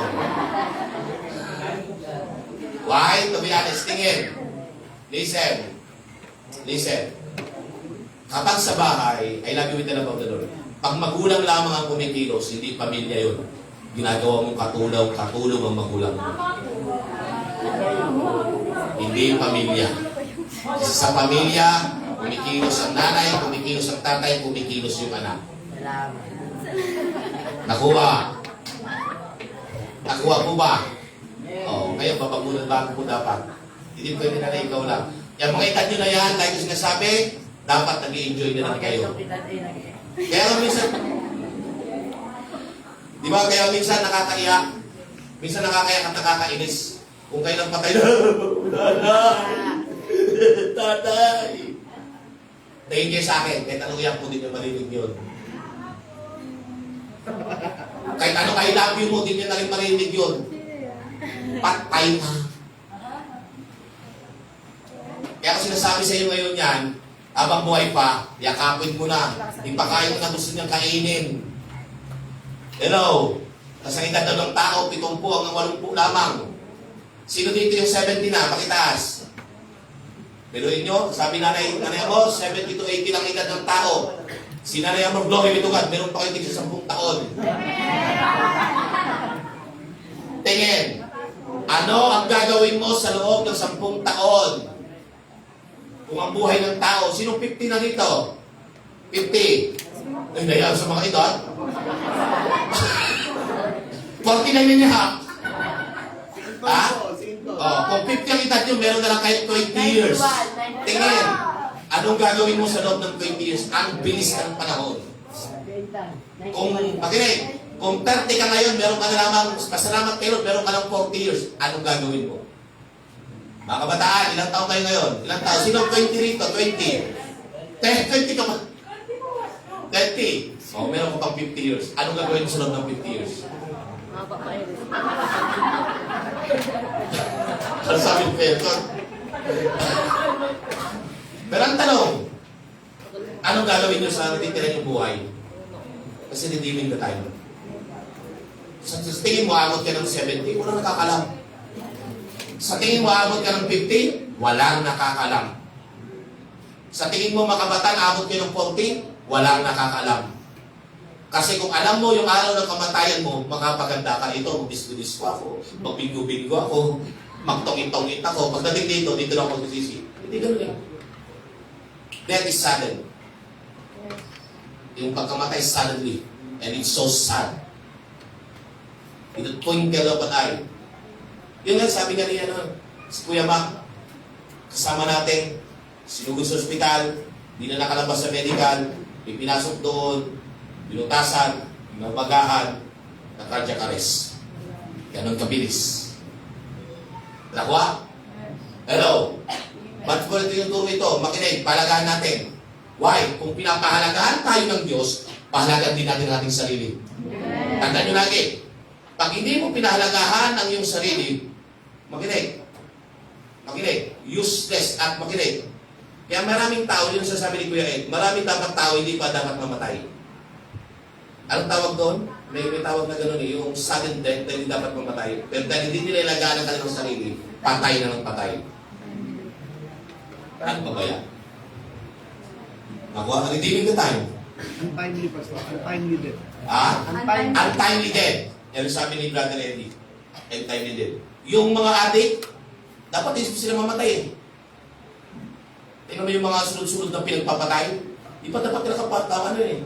Why? To be honest, tingin. Listen. Kapag sa bahay, I love you with the love of the Lord. Pag magulang lamang ang kumikilos, hindi pamilya yun. Ginagawa mong katulong ang magulang mo. Hindi pamilya. Kasi sa pamilya, kumikilos ang nanay, kumikilos ang tatay, kumikilos yung anak. Nakuha. Nakuha po ba? Oo, ngayon, babagulan ba po dapat? Hindi pwede na ikaw lang. Yung mga edad nyo na yan, like ko sinasabi, dapat nag-i-enjoy na lang kayo. Kaya minsan, di ba, kaya minsan nakakaiyak. Minsan nakakaiyak at nakakainis. Kung kayo lang patay Tatay! Tingin kayo sa akin, kahit anong iyak mo, din nyo marinig yun. Kahit anong I love you mo, din nyo na rin marinig yun. Patay na. Kaya ako sinasabi sa iyo ngayon yan, habang buhay pa, yakapin mo na. Hindi pa kayo na gusto niyang kainin. Hello? Kasi ang edad ng tao, 70 hanggang 80 lamang. Sino dito yung 70 na? Pakitaas. Biruin nyo, sabi nanay mo, 70 to 80 lang edad ng tao. Si nanay mo, glory be to God, meron pa kayo tig sa 10 taon. Tingin, ano ang gagawin mo sa loob ng 10 taon? Kung ang buhay ng tao, sinong 50 na dito? 50. Ay, nayaan sa mga edad. kinailan niya ha? Sinto Ha? po, sinto. Oh, kung 50 ang edad nyo, meron na lang kayo 20 years. Tingin, anong gagawin mo sa loob ng 20 years? Ang bilis ng panahon. Kung, makinig, kung 30 ka ngayon, meron ka na lamang, pasalamat kayo, meron ka lang 40 years. Anong gagawin mo? Mga kabataan, ilang taon kayo ngayon? Ilang taon? Sino 20 rito? 20. 20 ka pa. 30. O, meron ka pang 50 years. Anong gagawin mo sa loob ng 50 years? Ano sabi ko kayo? Pero ang tanong, anong gagawin nyo sa natitira yung buhay? Kasi redeeming the time. Sa tingin mo, aabot ka ng 70, walang nakakalam. Sa tingin mo, aabot ka ng 50, walang nakakalam. Sa tingin mo, makabataan, aabot ka ng 40, walang nakakalam. Kasi kung alam mo yung araw ng kamatayan mo, makapaganda ka ito, mag-disco-disco ako, magbingo-bingo ako, magtongit-tongit ako. Pagdating dito lang ako magsisisi. Hindi ganun yan. Death is sudden. Yung pagkamatay suddenly. And it's so sad. In the twinkle of an eye. Yun nga, sabi nga niya noon, si Kuya Mac, kasama natin, sinugod sa ospital, di na nakalabas sa medical, ipinasok doon, binutasan, binabagahan, na cardiac arrest. Ganon kabilis. Nakuha? Hello? Ba't ko rin tinuturo ito? Makinig, palagahan natin. Why? Kung pinapahalagahan tayo ng Diyos, pahalagahan din natin ang ating sarili. Tandaan nyo lagi, pag hindi mo pinahalagahan ang iyong sarili, makinig, useless at makinig. Kaya maraming tao, yun sasabi ni Kuya Ed, maraming dapat tao, hindi pa dapat mamatay. Anong tawag doon? May tawag na gano'n yung sudden death na hindi dapat mamatay. Pero dahil hindi nila ilagaan ang kanilang sarili, patay na ng patay. Ano pa ba yan? Nakuha, redeeming the time. Untimely, Pastor. Untimely death. Ah? Untimely. Untimely death. Yan sabi ni Brother Eddie. Untimely death. Yung mga adik, dapat hindi sila mamatay eh. Tingnan mo yung mga sunod-sunod na pinagpapatay. Di pa dapat nakapatawa eh.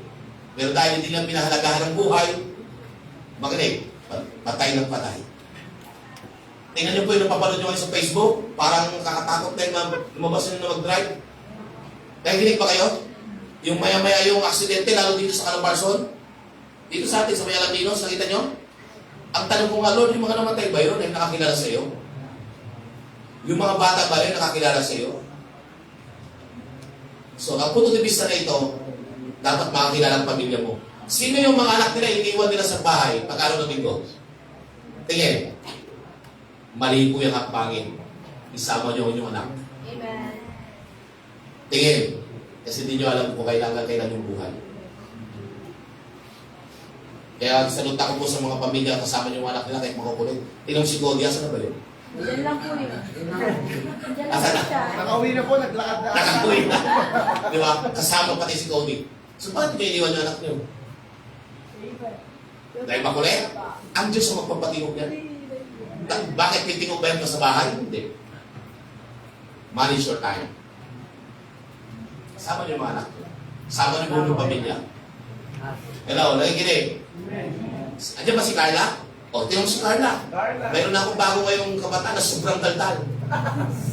Pero dahil hindi lang pinahalagahan ng buhay, makinig, patay ng patay. Tingnan niyo po yung napapanood nyo sa Facebook, parang kakatakot na yung lumabas nyo na mag-drive. Nakikinig pa kayo? Yung maya-maya yung aksidente, lalo dito sa Calabarzon, dito sa atin, sa Mayalatinos, nakita nyo? Ang tanong ko nga, Lord, yung mga namatay ba yun ay nakakilala sa iyo? Yung mga bata ba yun nakakilala sa iyo? So, ang punto de vista na ito, dapat makakilala ang pamilya mo. Sino yung mga anak nila, iniwan nila sa bahay pag araw ng linggo? Tingin. Mali po yung hakbangin. Isama nyo yung anak. Amen. Tingin. Kasi hindi nyo alam kung kailan yung buhay. Kaya salunta ko po sa mga pamilya kasama nyo yung anak nila kahit makukulit. Tingnan si Cody, asan na ba yun? Diyan lang po yun. Diyan lang Asan po na? siya. Nakauwi na po, naglakad na. Nakakuwi na. Di ba? Kasama pati si Cody. So bakit kayo iniwan yung anak nyo? Dahil makulit? Ang Diyos ang magpapatingog niya. Bakit titingog ba yan sa bahay? Hindi. Manage your time. Kasama niyo yung mga anak nyo. Kasama niyo yung pamilya. Hello, nakikinig. Andiyan ba si Carla? O, tingnan mo si Carla. Mayroon na akong bago ngayong kabataan na sobrang daldal.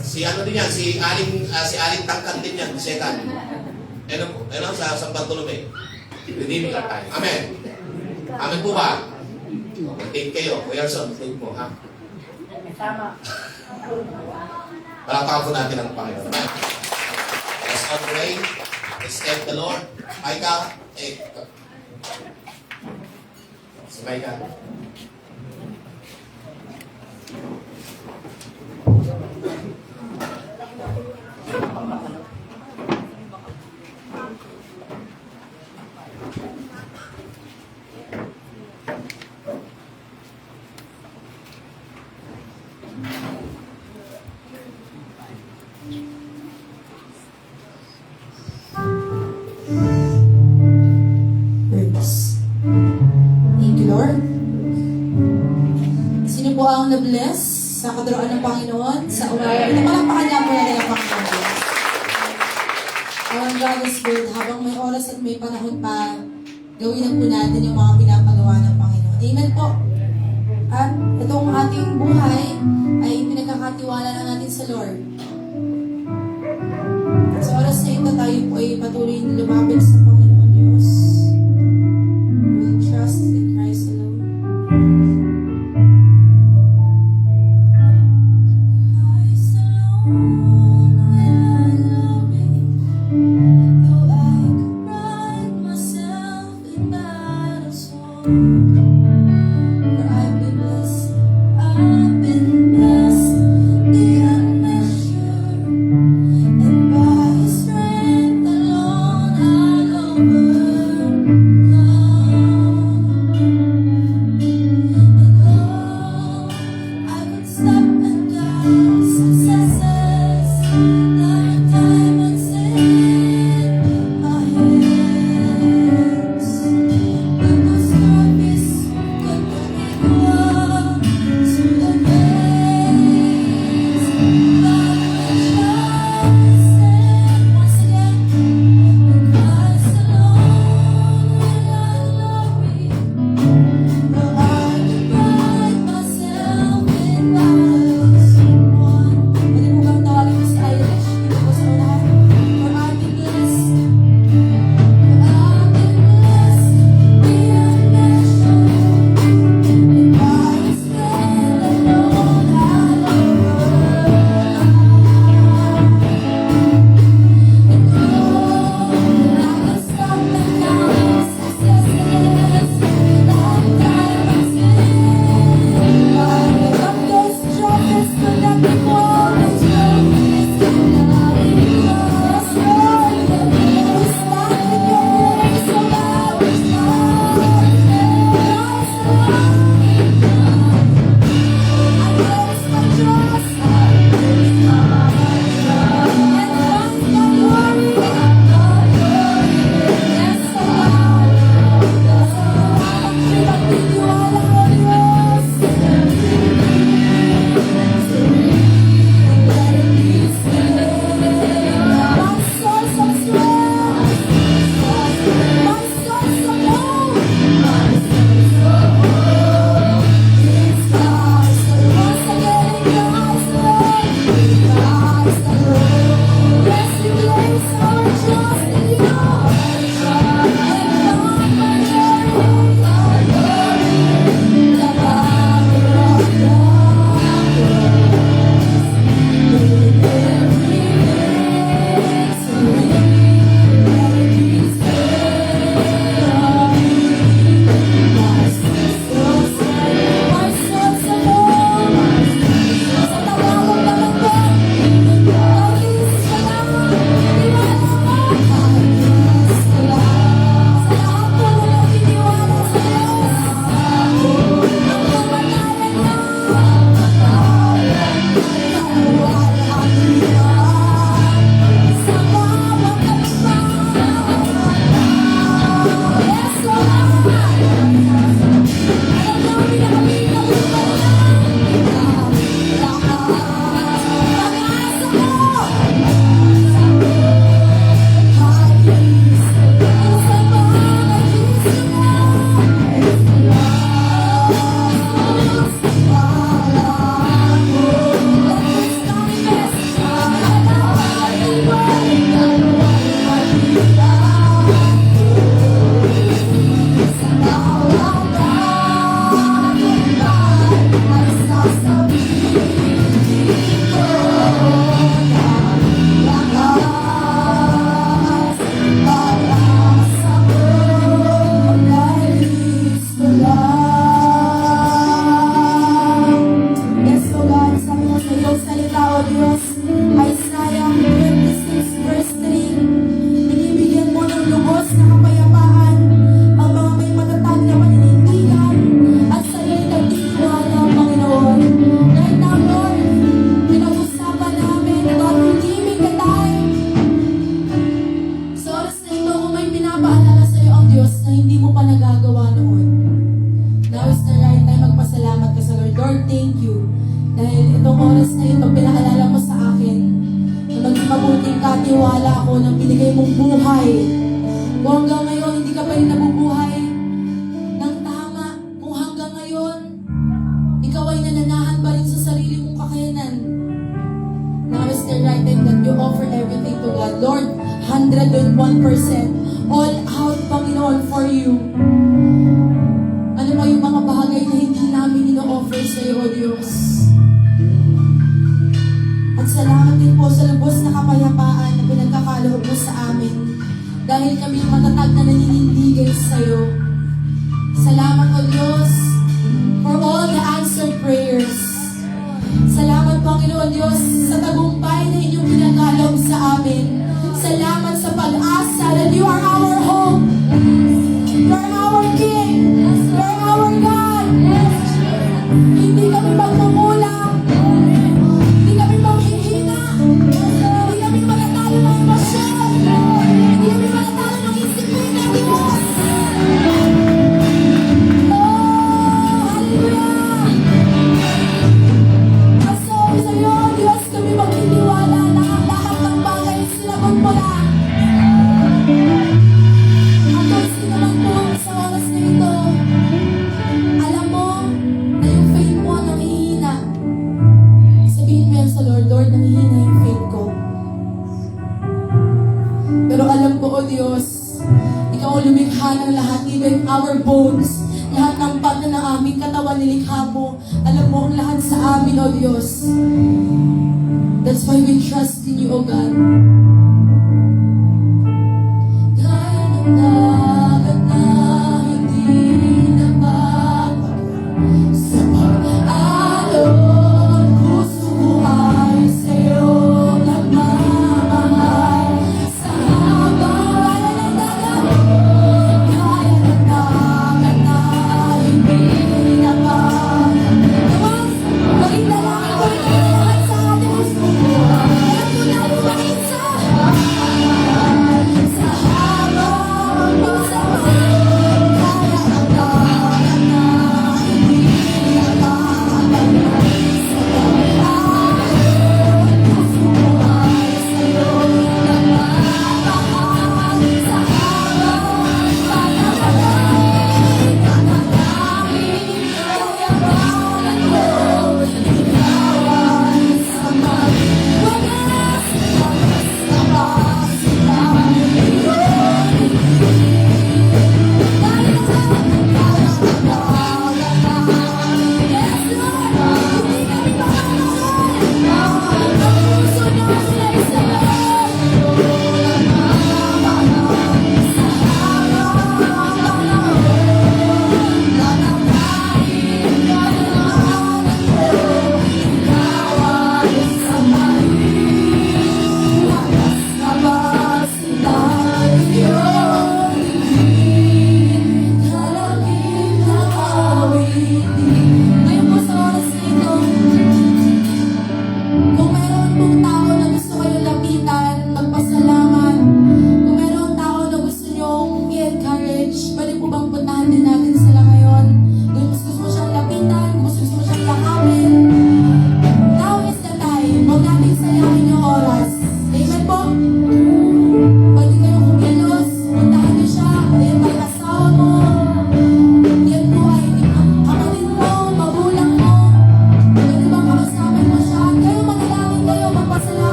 Si ano din yan, si Aling Tangkan din yan, second. Ano sa San Bartolome. Redeeming our time. Amen. Amen po ba? Take kayo. Kuya Arson, take mo, ha? Palakpakan po natin ang Panginoon. Let's all pray. Let's thank the Lord. Micah, si Micah. Words. Thank you, Lord. Sino po ang na-bless sa kadraan ng Panginoon? Sa umaga. Palakpakan niya po natin ang Panginoon. Our God is good. Habang may oras at may panahon pa, gawin na po natin yung mga pinapagawa ng Panginoon. Amen po. At itong ating buhay ay pinagkakatiwala na natin sa Lord. Sa oras na ito, tayo po ay patuloy na lumapit sa Panginoon Diyos. We will trust in Christ alone. Christ alone will love me, though I could pride myself in that of song. For I've been blessed beyond measure, and by His strength alone I'll overcome. And oh, I could stop and count successes like diamonds in my hands. But those trophies could not equal to the grace by which I stand once again. In Christ alone will I glory, though I could pride myself in battles won. Pwede mo bang tawagin mo sa Irish? Dito po sa unahan. For I've been blessed beyond measure, and by His strength alone I'll overcome. And oh, I could stop and count successes like diamonds in my hands. But those trophies could not equal the trophies that I lost. Lord, we stand in Your grace, so I will stand. Christ alone, I place my trust in God, and find my glory. Yes, so ang pinagtitiwala ko, Diyos. Let it be still. My source of strength, my source of hope, is Christ alone. Once again, in Christ alone, Christ alone. Yes, we place our trust in You, and find my joy, our glory, the power of Yes, O Lord, sabi mo sa iyong salita, O Diyos, Isaiah 26 verse 3, binibigyan mo ng lubos na kapayapaan ang mga may matatag na paninindigan at sa iyo'y nagtitiwala, Panginoon. Right now, Lord, pinag-usapan namin about redeeming the time. Sa oras na ito, kung may pinapaalala sa iyo ang Diyos na hindi mo pa nagagawa noon, now is the right time magpasalamat ka sa Lord. Lord, thank you. Dahil itong oras na ito, pinaalala mo sa akin na maging mabuting katiwala ako ng binigay mong buhay. Kung hanggang ngayon, hindi ka pa rin nabubuhay ng tama. Kung hanggang ngayon, 101%. All out, Panginoon, for you. Ano ba yung mga bagay na hindi namin ino-offer sa iyo, O Diyos? At salamat din po sa lubos na kapayapaan na pinagkakaloob mo sa amin dahil kami matatag na naninindigay sa iyo. Salamat, O Diyos, for all the answered prayers. Salamat, Panginoon Diyos, sa tagumpay na inyong pinagkaloob sa amin. Salamat sa pag-asa that you are our hope. You are our King. You are our God. Hindi kami magmumulang. Hindi kami manghihina. Hindi kami matatalo ng emosyon. Hindi kami matatalo ng disiplina, Diyos. Oh, hallelujah. Kaso sa iyo, Diyos, kami magtitiwala na ang lahat ng bagay sinagot mo na. At kung sino man po sa oras na ito, alam mo na yung faith mo nanghihina. Sabihin mo yan sa Lord, Lord, nanghihina yung faith ko. Pero alam ko, O Diyos, Ikaw ang lumikha ng lahat, even our bones. Lahat ng pata ng aming katawan nilikha mo. Alam mo ang lahat sa amin, O Diyos. That's why we trust in you, O God. Kaya ng dagat na hindi napapag sa pag-alon, puso ko ay sa'yo nagmamahal. Sa habang ng dagat, kaya ng dagat na hindi napapag. Naman, maging lalaki ko rin lahat sa atin. Alam ko na lumain sa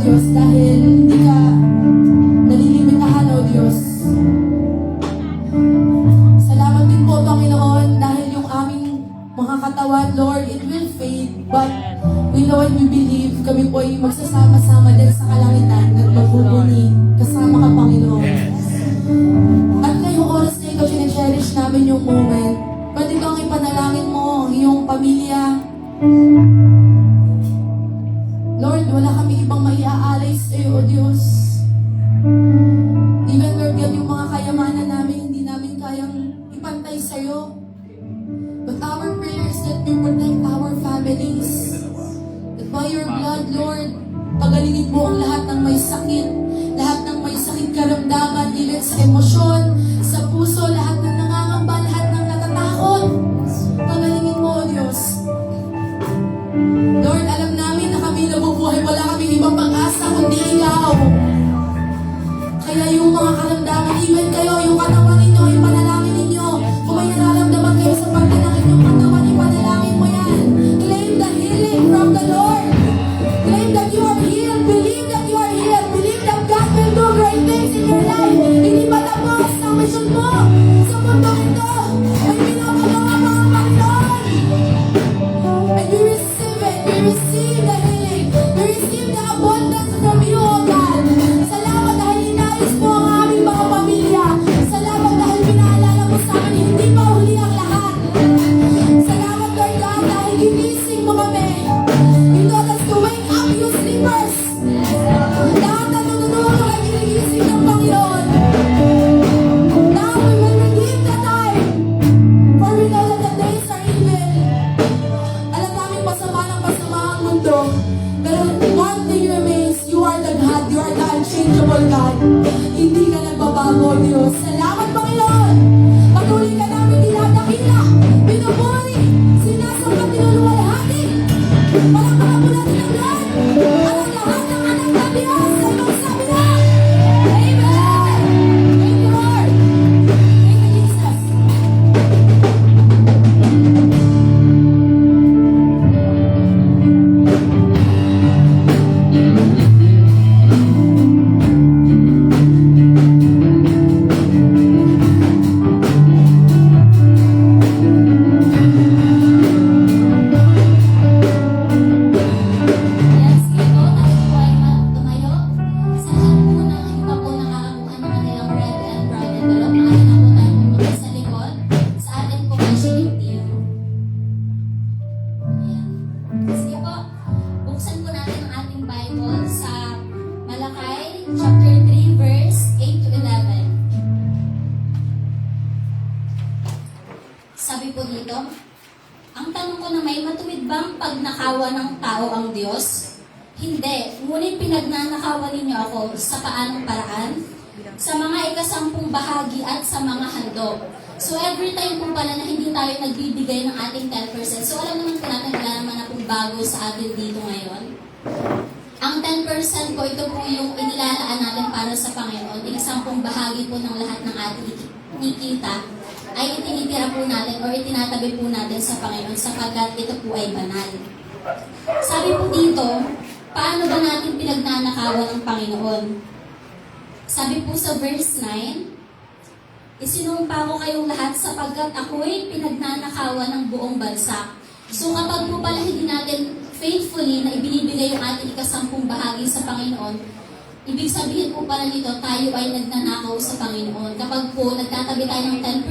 Diyos, dahil hindi ka nalilimitahan, O Diyos. Salamat din po, Panginoon, dahil yung aming mga katawan, Lord, it will fade, but Lord, we believe kami po ay magsasama-sama din sa kalangitan at magbubuni kasama ka, Panginoon. At ngayong oras na ito, cherish namin yung moment. Pwede kang ipanalangin mo ang iyong pamilya. Lord, wala kami ibang maiaalay sa iyo, O Diyos. Even, Lord God, yung mga kayamanan namin, hindi namin kayang ipantay sa iyo. But our prayers that you protect our families. That by your blood, Lord, pagalingin mo ang lahat ng may sakit, lahat ng may sakit karamdaman, even sa emosyon, sa puso, lahat ng nangangamba, lahat ng natatakot. Pagalingin mo, O Diyos. Lord, alam namin na kami nabubuhay, wala kaming ibang pag-asa kundi ikaw. Kaya yung mga karamdaman, even kayo, yung katawan ninyo, yung panalangin ninyo, kung may nararamdaman kayo sa parte ng inyong katawan, ipanalangin mo yan. Claim the healing from the Lord. Claim that you are healed. Believe that you are healed. Believe that God will do great things in your life. Hindi pa tapos ang mission mo sa mundo ito. May pinapagawa pa ang Panginoon. And we receive it. We receive the healing. We receive the abundance from you, O God. Salamat dahil inayos mo ang aming mga pamilya. Salamat dahil pinaalala mo sa amin, hindi pa huli ang lahat. Salamat, Lord God, dahil ginising mo kami. You told us to wake up, you sleepers. Lahat na tutulungan ay ginigising ng Panginoon. Now we will redeem the time. For we know that the days are evil. Alam namin pasama ng pasama ang mundo. Pero one thing remains, you are the God, you are the unchangeable God. Hindi ka nagbabago, Diyos. Salamat, Panginoon. Patuloy ka namin dinadakila, pinupuri, sinasambat, tinuluwalhati. Palakpakan po natin ang Lord. At ang lahat ng anak na Diyos ay magsabi na, Amen! Thank you, Lord. Thank you, Jesus. Yes, ito, tayo po ay tumayo. Sa lahat po ng iba po nakakakuha ng kanilang red and brown envelope, maaari na po tayo pumunta sa likod. Sa atin po ay sharing team. Ayan. Sige po, buksan po natin ang ating Bible sa Malakay, chapter 3, verse 8 to 11. Sabi po dito, ang tanong ko na may matuwid bang pagnakawa ng tao ang Diyos? Hindi, ngunit pinagnanakawan ninyo ako sa paanong paraan? Sa mga ikasampung bahagi at sa mga handog. So every time po pala na hindi tayo nagbibigay ng ating 10%. So alam naman po natin, wala naman na pong bago sa atin dito ngayon. Ang 10% po, ito po yung inilalaan natin para sa Panginoon. Ikasampung bahagi po ng lahat ng ating ikita ay itinitira po natin o itinatabi po natin sa Panginoon sapagkat ito po ay banal. Sabi po dito, paano ba natin pinagnanakawan ng Panginoon? Sabi po sa verse 9, isinumpa ko kayong lahat sapagkat ako'y pinagnanakawan ng buong bansa. So kapag po pala hindi natin faithfully na ibinibigay yung ating ikasampung bahagi sa Panginoon, ibig sabihin po pala nito, tayo ay nagnanakaw sa Panginoon. Kapag po nagtatabi tayo ng 10%,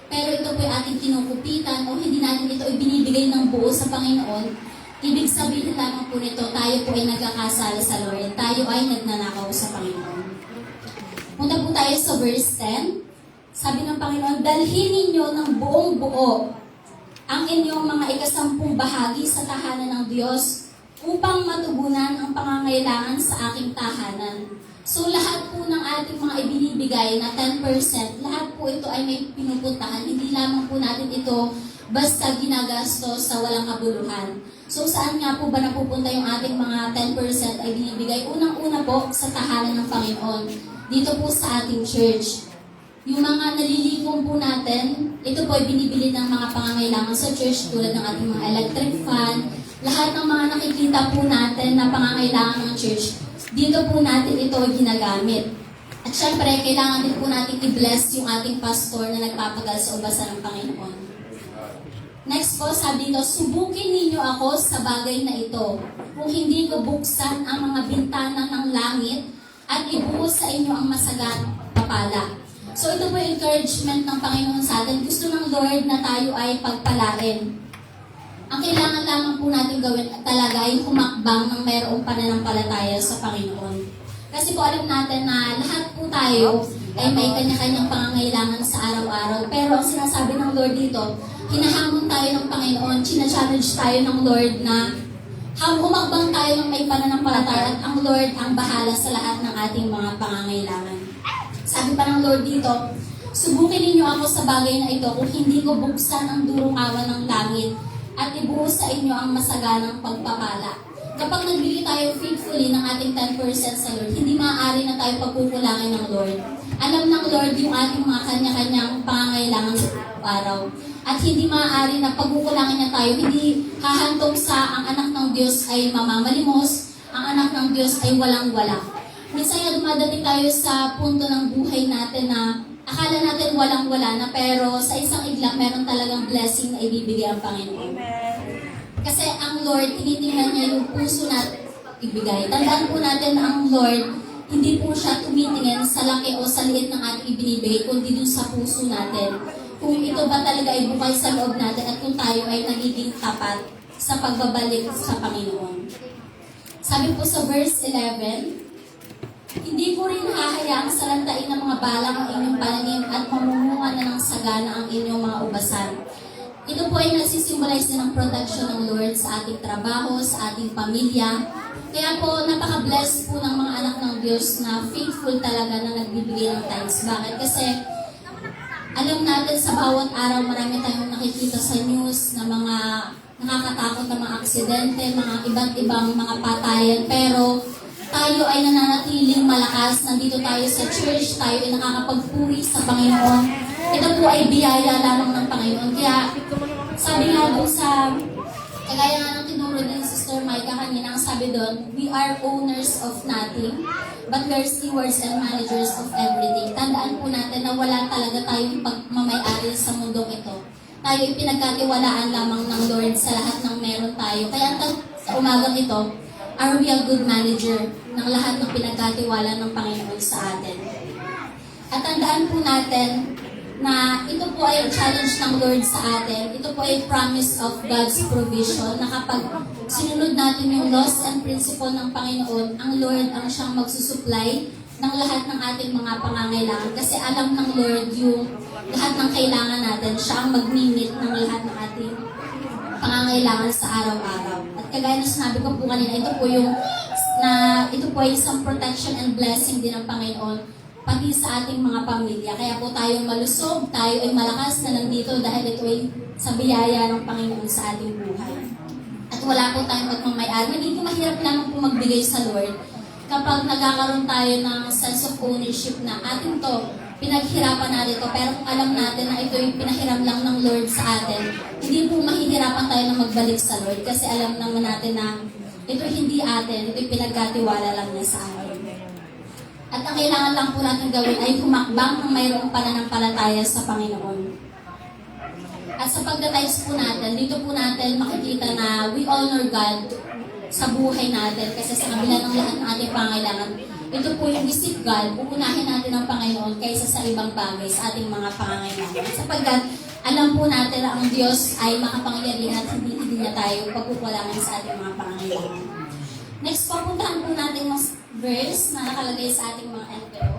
pero ito po ay ating kinukupitan o hindi natin ito ibinibigay ng buo sa Panginoon, ibig sabihin lamang po nito, tayo po ay nagkakasala sa Lord. Tayo ay nagnanakaw sa Panginoon. Punta po tayo sa verse 10. Sabi ng Panginoon, dalhin ninyo ng buong buo ang inyong mga ikasampung bahagi sa tahanan ng Diyos upang matugunan ang pangangailangan sa aking tahanan. So lahat po ng ating mga ibinibigay na 10%, lahat po ito ay may pinupuntahan. Hindi lamang po natin ito basta ginagastos sa walang kabuluhan. So saan nga po ba napupunta yung ating mga 10% ay binibigay? Unang-una po sa tahanan ng Panginoon. Dito po sa ating church. Yung mga nalilikom po natin, ito po ay binibili ng mga pangangailangan sa church tulad ng ating mga electric fan, lahat ng mga nakikita po natin na pangangailangan ng church, dito po natin ito ginagamit. At syempre, kailangan din po natin i-bless yung ating pastor na nagpapagal sa ubasan ng Panginoon. Next po, sabi dito, subukin ninyo ako sa bagay na ito, kung hindi ko buksan ang mga bintana ng langit at ibuhos sa inyo ang masaganang papala. So ito po yung encouragement ng Panginoon sa atin. Gusto ng Lord na tayo ay pagpalain. Ang kailangan lamang po natin gawin talaga ay humakbang ng mayroong pananampalataya sa Panginoon. Kasi po alam natin na lahat po tayo ay may kanya-kanyang pangangailangan sa araw-araw. Pero ang sinasabi ng Lord dito, hinahamon tayo ng Panginoon, china-challenge tayo ng Lord na humakbang tayo ng may pananampalataya at ang Lord ang bahala sa lahat ng ating mga pangangailangan. Sabi pa ng Lord dito, subukin ninyo ako sa bagay na ito kung hindi ko buksan ang durong awan ng langit at ibuhos sa inyo ang masaganang pagpapala. Kapag nagbigay tayo faithfully ng ating 10% sa Lord, hindi maaari na tayo pagkukulangin ng Lord. Alam ng Lord yung ating mga kanya-kanyang pangangailangan sa araw. At hindi maaari na pagkukulangin na tayo, hindi hahantong sa ang anak ng Diyos ay mamamalimos, ang anak ng Diyos ay walang-wala. Minsan nga dumadating tayo sa punto ng buhay natin na akala natin walang-wala na, pero sa isang iglap, meron talagang blessing na ibibigay ang Panginoon. Kasi ang Lord, tinitingnan niya yung puso natin ibigay. Tandaan po natin na ang Lord, hindi po siya tumitingin sa laki o sa liit ng ating ibinibigay, kundi dun sa puso natin. Kung ito ba talaga ay bukay sa loob natin at kung tayo ay nagiging tapat sa pagbabalik sa Panginoon. Sabi po sa verse 11, hindi ko rin hahayaang salantain ng mga balang ang inyong pananim at mamumunga na ng sagana ang inyong mga ubasan. Ito po ay nagsisimbolize din ng protection ng Lord sa ating trabaho, sa ating pamilya. Kaya po, napaka-blessed po ng mga anak ng Diyos na faithful talaga na nagbibigay ng tithes. Bakit? Kasi alam natin sa bawat araw marami tayong nakikita sa news na mga nakakatakot na mga aksidente, mga iba't ibang mga patayan. Pero tayo ay nananatiling malakas. Nandito tayo sa church, tayo ay nakakapagpuri sa Panginoon. Ito po ay biyaya lamang ng Panginoon. Kaya sabi nga doon sa, kagaya nga ng tinuro din si Sister Micah kanina, ang sabi doon, we are owners of nothing, but we are stewards and managers of everything. Tandaan po natin na wala talaga tayong pagmamayari sa mundong ito. Tayo ipinagkatiwalaan lamang ng Lord sa lahat ng meron tayo. Kaya sa umagang ito, are we a good manager ng lahat ng pinagkatiwala ng Panginoon sa atin? At tandaan po natin na ito po ay challenge ng Lord sa atin. Ito po ay promise of God's provision na kapag sinunod natin yung laws and principle ng Panginoon, ang Lord ang siyang magsusupply ng lahat ng ating mga pangangailangan. Kasi alam ng Lord yung lahat ng kailangan natin. Siya ang mag-meet ng lahat ng ating pangangailangan sa araw-araw. At kagaya na sinabi ko po kanina, ito po ay isang protection and blessing din ng Panginoon pati sa ating mga pamilya. Kaya po tayong malusog, tayo ay malakas na nandito dahil ito ay sa biyaya ng Panginoon sa ating buhay. At wala po tayong magmamayari. Hindi mahirap lamang po magbigay sa Lord kapag nagkakaroon tayo ng sense of ownership na atin to, pinaghirapan natin to, pero kung alam natin na ito yung pinahiram lang ng Lord sa atin, hindi po mahihirapan tayo na magbalik sa Lord kasi alam naman natin na ito hindi atin, ito yung pinagkatiwala lang niya sa atin. At ang kailangan lang po natin gawin ay humakbang ng mayroong pananampalataya sa Panginoon. At sa pagdatives po natin, dito po natin makikita na we honor God sa buhay natin kasi sa kabila ng lahat ng ating pangailangan, ito po yung isip God, uunahin natin ang Panginoon kaysa sa ibang bagay sa ating mga pangangailangan. Sapagkat alam po natin na ang Diyos ay makapangyarihan at hindi niya tayo pagkukulangan sa ating mga pangangailangan. Next, papuntahan po natin ng verse na nakalagay sa ating mga NPO.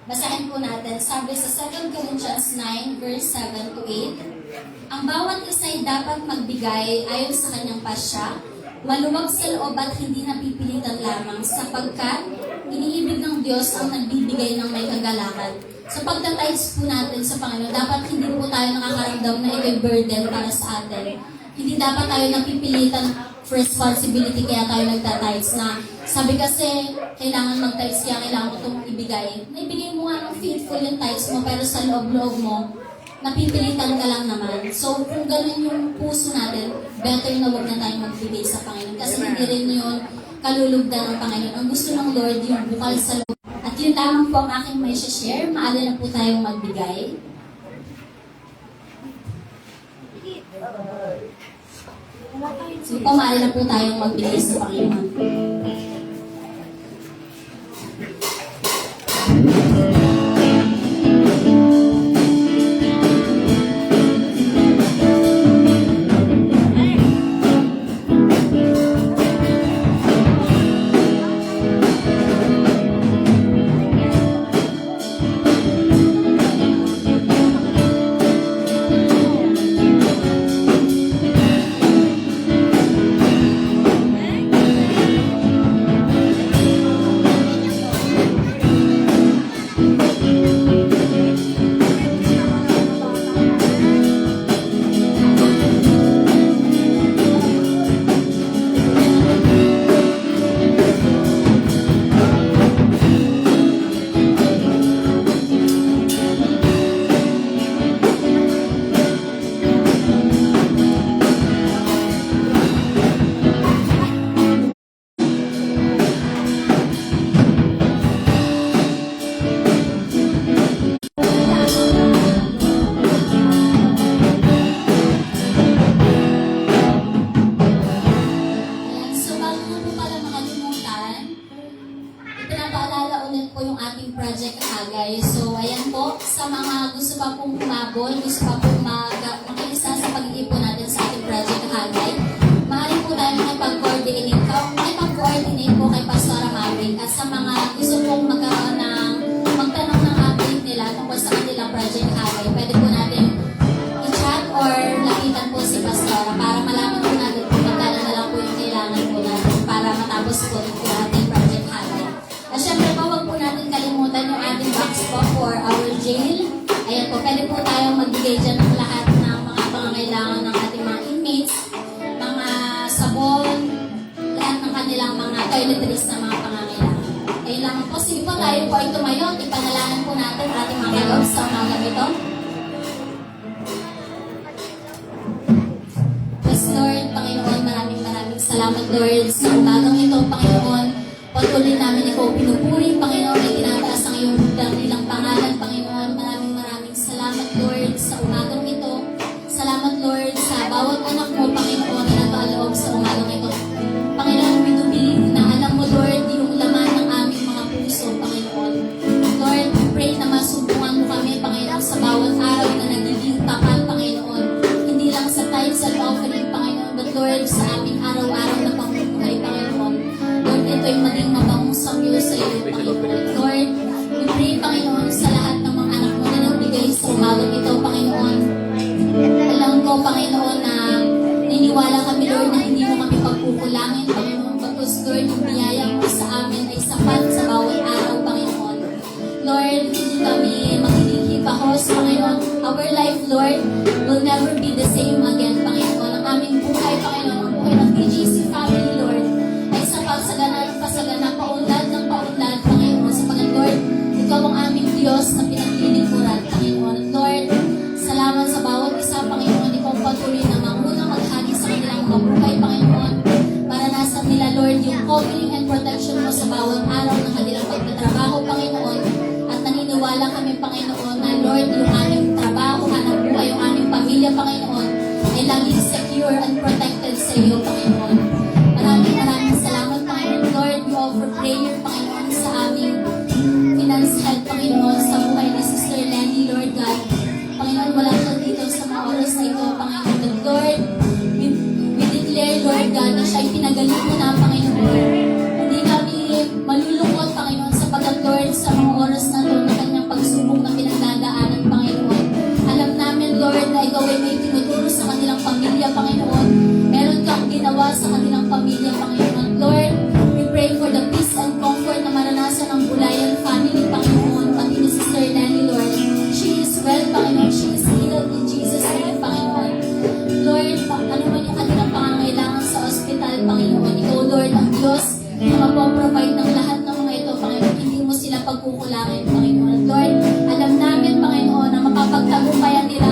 Basahin po natin. Sabi sa 2 Corinthians 9, verse 7 to 8, ang bawat isa ay dapat magbigay ayon sa kanyang pasya, maluwag sa loob at hindi napipilitan lamang, sapagkat iniibig ng Diyos ang nagbibigay ng may kagalakan. Sa pagtatides po natin sa Panginoon, dapat hindi po tayo nakakaramdam na ito'y burden para sa atin. Hindi dapat tayo napipilitan for responsibility kaya tayo nagtatides na sabi kasi kailangan mag-tides kaya kailangan mo itong ibigay. Naibigay mo nga ng faithful yung tides mo pero sa loob-loob mo napipilitan ka lang naman. So, kung ganun yung puso natin, better na huwag na tayong magbigay sa Panginoon. Kasi hindi rin yun kalulugdan ng Panginoon. Ang gusto ng Lord, yung bukal sa loob. At yun lamang po ang aking may share. Maala na po tayong magbigay. So, maala na po tayong magbigay sa Panginoon. Ayan, so bago nga po pala makalimutan, ipinapaalala ulit po yung ating Project Agay. So ayan po, sa mga gusto pa pong umabol, gusto pa pong makiisa sa pag-iipon natin sa ating Project Agay, maaari po tayo makipag-coordinate po kay Pastora Mavic. At sa mga gusto pong magkaroon ng magtanong ng update nila tungkol sa kanilang Project Agay, pwede po natin i-chat or lapitan po si Pastora para malaman po natin kung magkano na lang po yung kailangan po natin para matapos po yung ating Project Agay. At syempre po, huwag po natin kalimutan yung ating box po for our jail. Ayan po, pwede po tayong magbigay dyan ng lahat ng mga pangangailangan ng ating mga inmates, mga sabon, lahat ng kanilang mga toiletries na mga pangangailangan. Ayun lang po, sige po, tayo po ay tumayo at ipanalanan po natin ating mga kaloob sa umagang ito. Yes, Lord, Panginoon, maraming salamat, Lord, sa umagang ito, Panginoon. Patuloy namin ikaw pinupuri, Panginoon, ay tinataas ang iyong dakilang pangalan, Panginoon. Maraming salamat, Lord, sa umagang ito. Salamat, Lord, sa bawat anak mo, Panginoon, na nakaloob sa umagang ito. Panginoon, we do believe na alam mo, Lord, yung laman ng aming mga puso, Panginoon. Lord, we pray na masubukan mo kami, Panginoon, sa bawat araw na nagiging tapat, Panginoon. Hindi lang sa tithes and offering, Panginoon, but Lord, sa aming araw-araw na pamumuhay, Panginoon. Lord, ito'y maging mabangong samyo sa iyo, Panginoon. Lord, we pray, Panginoon, sa lahat ng mga anak mo na nagbigay sa umagang ito, Panginoon. Alam ko, Panginoon, na niniwala kami, Lord, na hindi mo kami pagkukulangin, Panginoon. Pagkus, Lord, yung biyaya mo sa amin ay sapat sa bawat araw, Panginoon. Lord, hindi kami magiging hipahos, Panginoon. Our life, Lord, will never be the same again, Panginoon. Ang aming buhay, Panginoon, ang buhay ng TGC family, Lord, ay sa pagsagana, paunlad ng paunlad, Panginoon. Sapagat, Lord, ikaw ang aming Diyos na pinaglilingkuran, Panginoon. Lord, salamat sa bawat isa, Panginoon. Ikaw patuloy na mangunang maghagi sa kanilang mga buhay, Panginoon. Maranasan nila, Lord, yung covering and protection mo sa bawat araw ng kanilang pagtatrabaho, Panginoon. At naniniwala kami, Panginoon, na Lord, yung aming trabaho, hanap buhay, yung aming pamilya, Panginoon, ay laging secure and protected sa iyo, Panginoon. Maraming salamat, Panginoon. Lord, we offer prayer, Panginoon, sa aming finance head, Panginoon, sa buhay ni Sister Lenny, Lord God. Panginoon, wala siya dito sa mga oras na ito, Panginoon. But Lord, we declare, Lord God, na siya ay pinagaling mo na, Panginoon. Hindi kami malulungkot, Panginoon, sapagat, Lord, sa mga oras na ito na kanyang pagsubok na pinagdadaanan, Panginoon. Alam namin, Lord, na ikaw ay may tinuturo sa kanilang pamilya, Panginoon. Meron kang ginawa sa kanilang pamilya, Panginoon. Lord, we pray for the peace and comfort na maranasan ng Bulayan family, Panginoon. Pati ni Sister Lenny, Lord. She is well, Panginoon. She is healed in Jesus' name, Panginoon. Lord, ano man yung kanilang pangangailangan sa ospital, Panginoon. Ikaw, Lord, ang Diyos na mapoprovide ng lahat ng mga ito, Panginoon. Hindi mo sila pagkukulangin, Panginoon. Lord, alam namin, Panginoon, na mapapagtagumpayan nila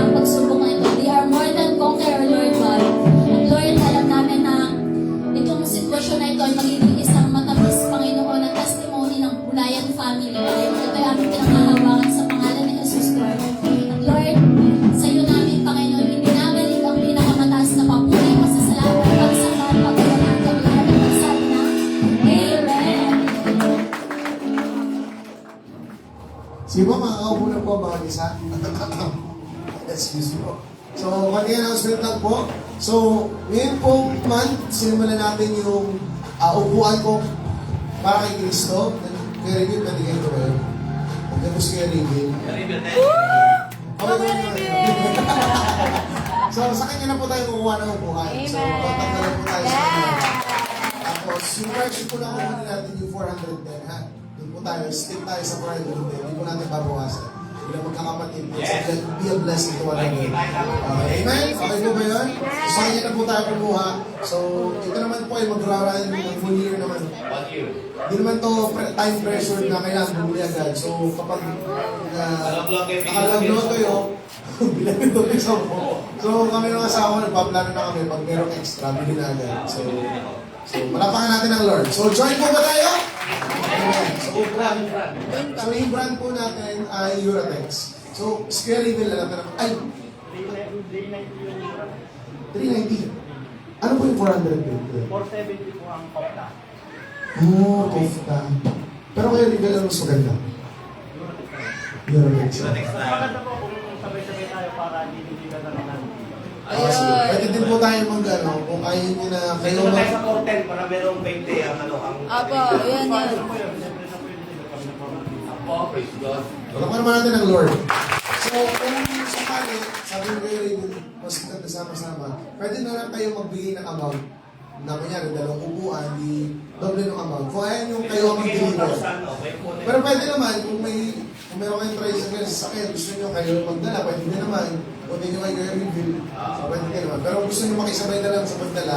Sige po, makakaupo na po mga isa. Excuse me po. So, konting announcement lang po. So, ngayon pong month, sinimulan natin yung upuan ko para kay Cristo. Kaya Reveal, pwede kayo ito ba yun? Pwede po si Kaya Reveal. So, sa kanya na po tayo kukuha ng upuan. So, contact na lang po tayo sa kanya. Tapos, yung worship po lang kukunin natin yung 410, ha? Doon po tayo, stick tayo sa 410. Hindi po natin babawasan. Bilang magkakapatid, be a blessing to one another. Amen? Okay po ba yun? So, sa kanya na po tayo kumuha. So, ito naman po ay magra-run ng full year naman. 1 year. Hindi naman to time pressure na kailangan bumuli agad. So, kapag nakalaglo kayo, bilang ito isa po. So, kami ng asawa, nagpaplano na kami. Pag merong extra, bilhin na agad. So, malapakan natin ang Lord. So, join po ba tayo? Amen. So, yung brand po natin ay Uratex. So, Square Reveal, alam na naman. Ay! 390. Ano po yung 400? 470 po ang kopta. Oh, kofta. Pero kayo Reveal, ano mas maganda? Uratex. Maganda po kung sabay-sabay tayo para hindi ka na lang. Pwede din po tayo mag-ano, kung ayaw nyo na kayo Dito na tayo sa hotel para merong 20 ang ano ang... Apo, yun yun. Apo, praise God. Tulungan naman natin ang Lord. So, kung sakali, sabi ko kayo rin, mas maganda sama-sama, pwede na lang kayo magbigay ng amount na kunyari, dalawang upuan, di doble ng amount. Kung ayaw yung kayo ang mag-deliver. Pero pwede naman, kung meron kayong tricycle sa sakyan, gusto nyo kayo magdala, pwede din naman. Kung hindi nyo kayo reveal, pwede din naman. Pero kung gusto nyo makisabay na lang sa pagdala,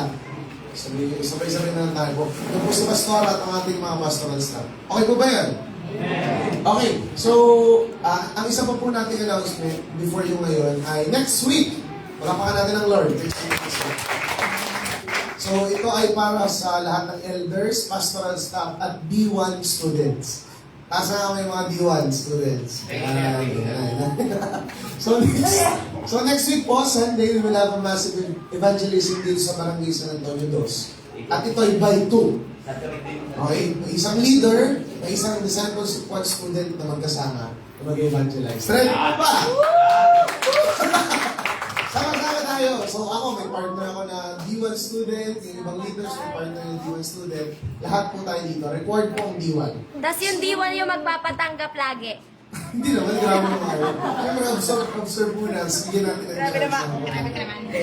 sabay-sabay na lang tayo po. Ito po si Pastor at ang ating mga pastoral staff. Okay po ba yan? Okay, so, ang isa pa po nating announcement before yung ngayon ay next week. Palapakan natin ang Lord. So, ito ay para sa lahat ng elders, pastoral staff, at B1 students. Asa nga may mga B1 students? So next week po, Sunday, we will have a massive evangelism dito sa Barangay San Antonio Dos. At ito ay by 2. Okay? May isang leader, may isang disciples squad student na magkasama na mag-evangelize. Straight pa! Sama-sama tayo. So ako, may partner ako na D1 student, yung ibang leaders, may partner yung D1 student. Lahat po tayo dito. Record po ang D1. Tapos yung D1 yung magpapatanggap lagi. Hindi naman, grabe naman kayo. Kaya mag-observe muna, sige natin ang Grabe naman.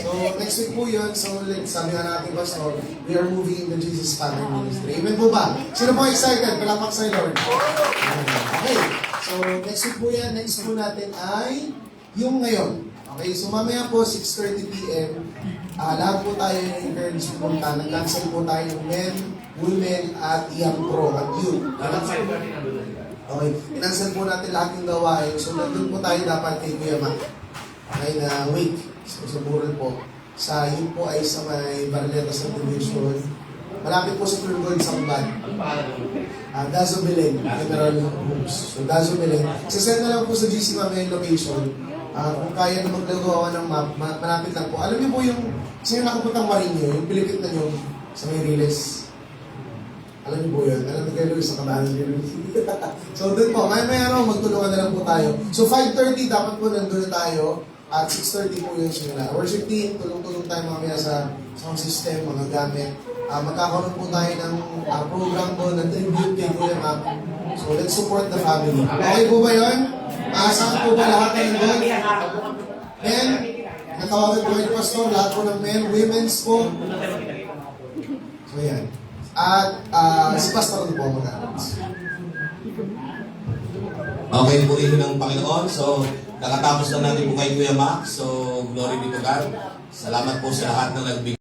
So next week po yun, so like, sabi nga natin, Pastor, we are moving in the Jesus Family Ministry. Amen po ba? Sino po excited? Palapak sa Lord. Okay, so next week po yan, next po natin ay yung ngayon. Okay, so mamaya po, 6:30 p.m., lahat po tayo encourage pumunta. Nag-cancel po tayo ng men, women, at young pro, at youth. Okay, inansel po natin lahat yung gawain. So, nandun po tayo dapat kay Kuya Mac. Okay, na week. So, sa Bural po. Sa youth po ay sa may Barleta Subdivision. Malapit po sa Turgold, Samban. Dazo Belen, General Homes. So, Dazo Belen. Sasend na lang po sa GC mamaya yung location. Kung kaya na maglagawa ng map, malapit lang po. Alam niyo po yung, sino nakapuntang Marinyo, yung pilipit na nyo sa may Riles. Alam niyo po yun. Alam niyo kayo Luis sa kabahan ni Luis. So doon po, may araw, magtulungan na lang po tayo. So 5:30, dapat po nandun na tayo. At 6:30 po yung simula. Worship team, tulong-tulong tayo mamaya sa sound system, mga gamit. Magkakaroon po tayo ng program po ng tribute kay Kuya Mac. So let's support the family. Okay po ba yun? Saan po ba lahat ng doon? Men, natawagan po yung pastor, lahat po ng men, women's po. So yan. At si pastor po mag-announce. Okay, purihin ng Panginoon. So, kakatapos lang natin po kay Kuya Mac. So, glory be to God. Salamat po sa lahat ng nagbigay.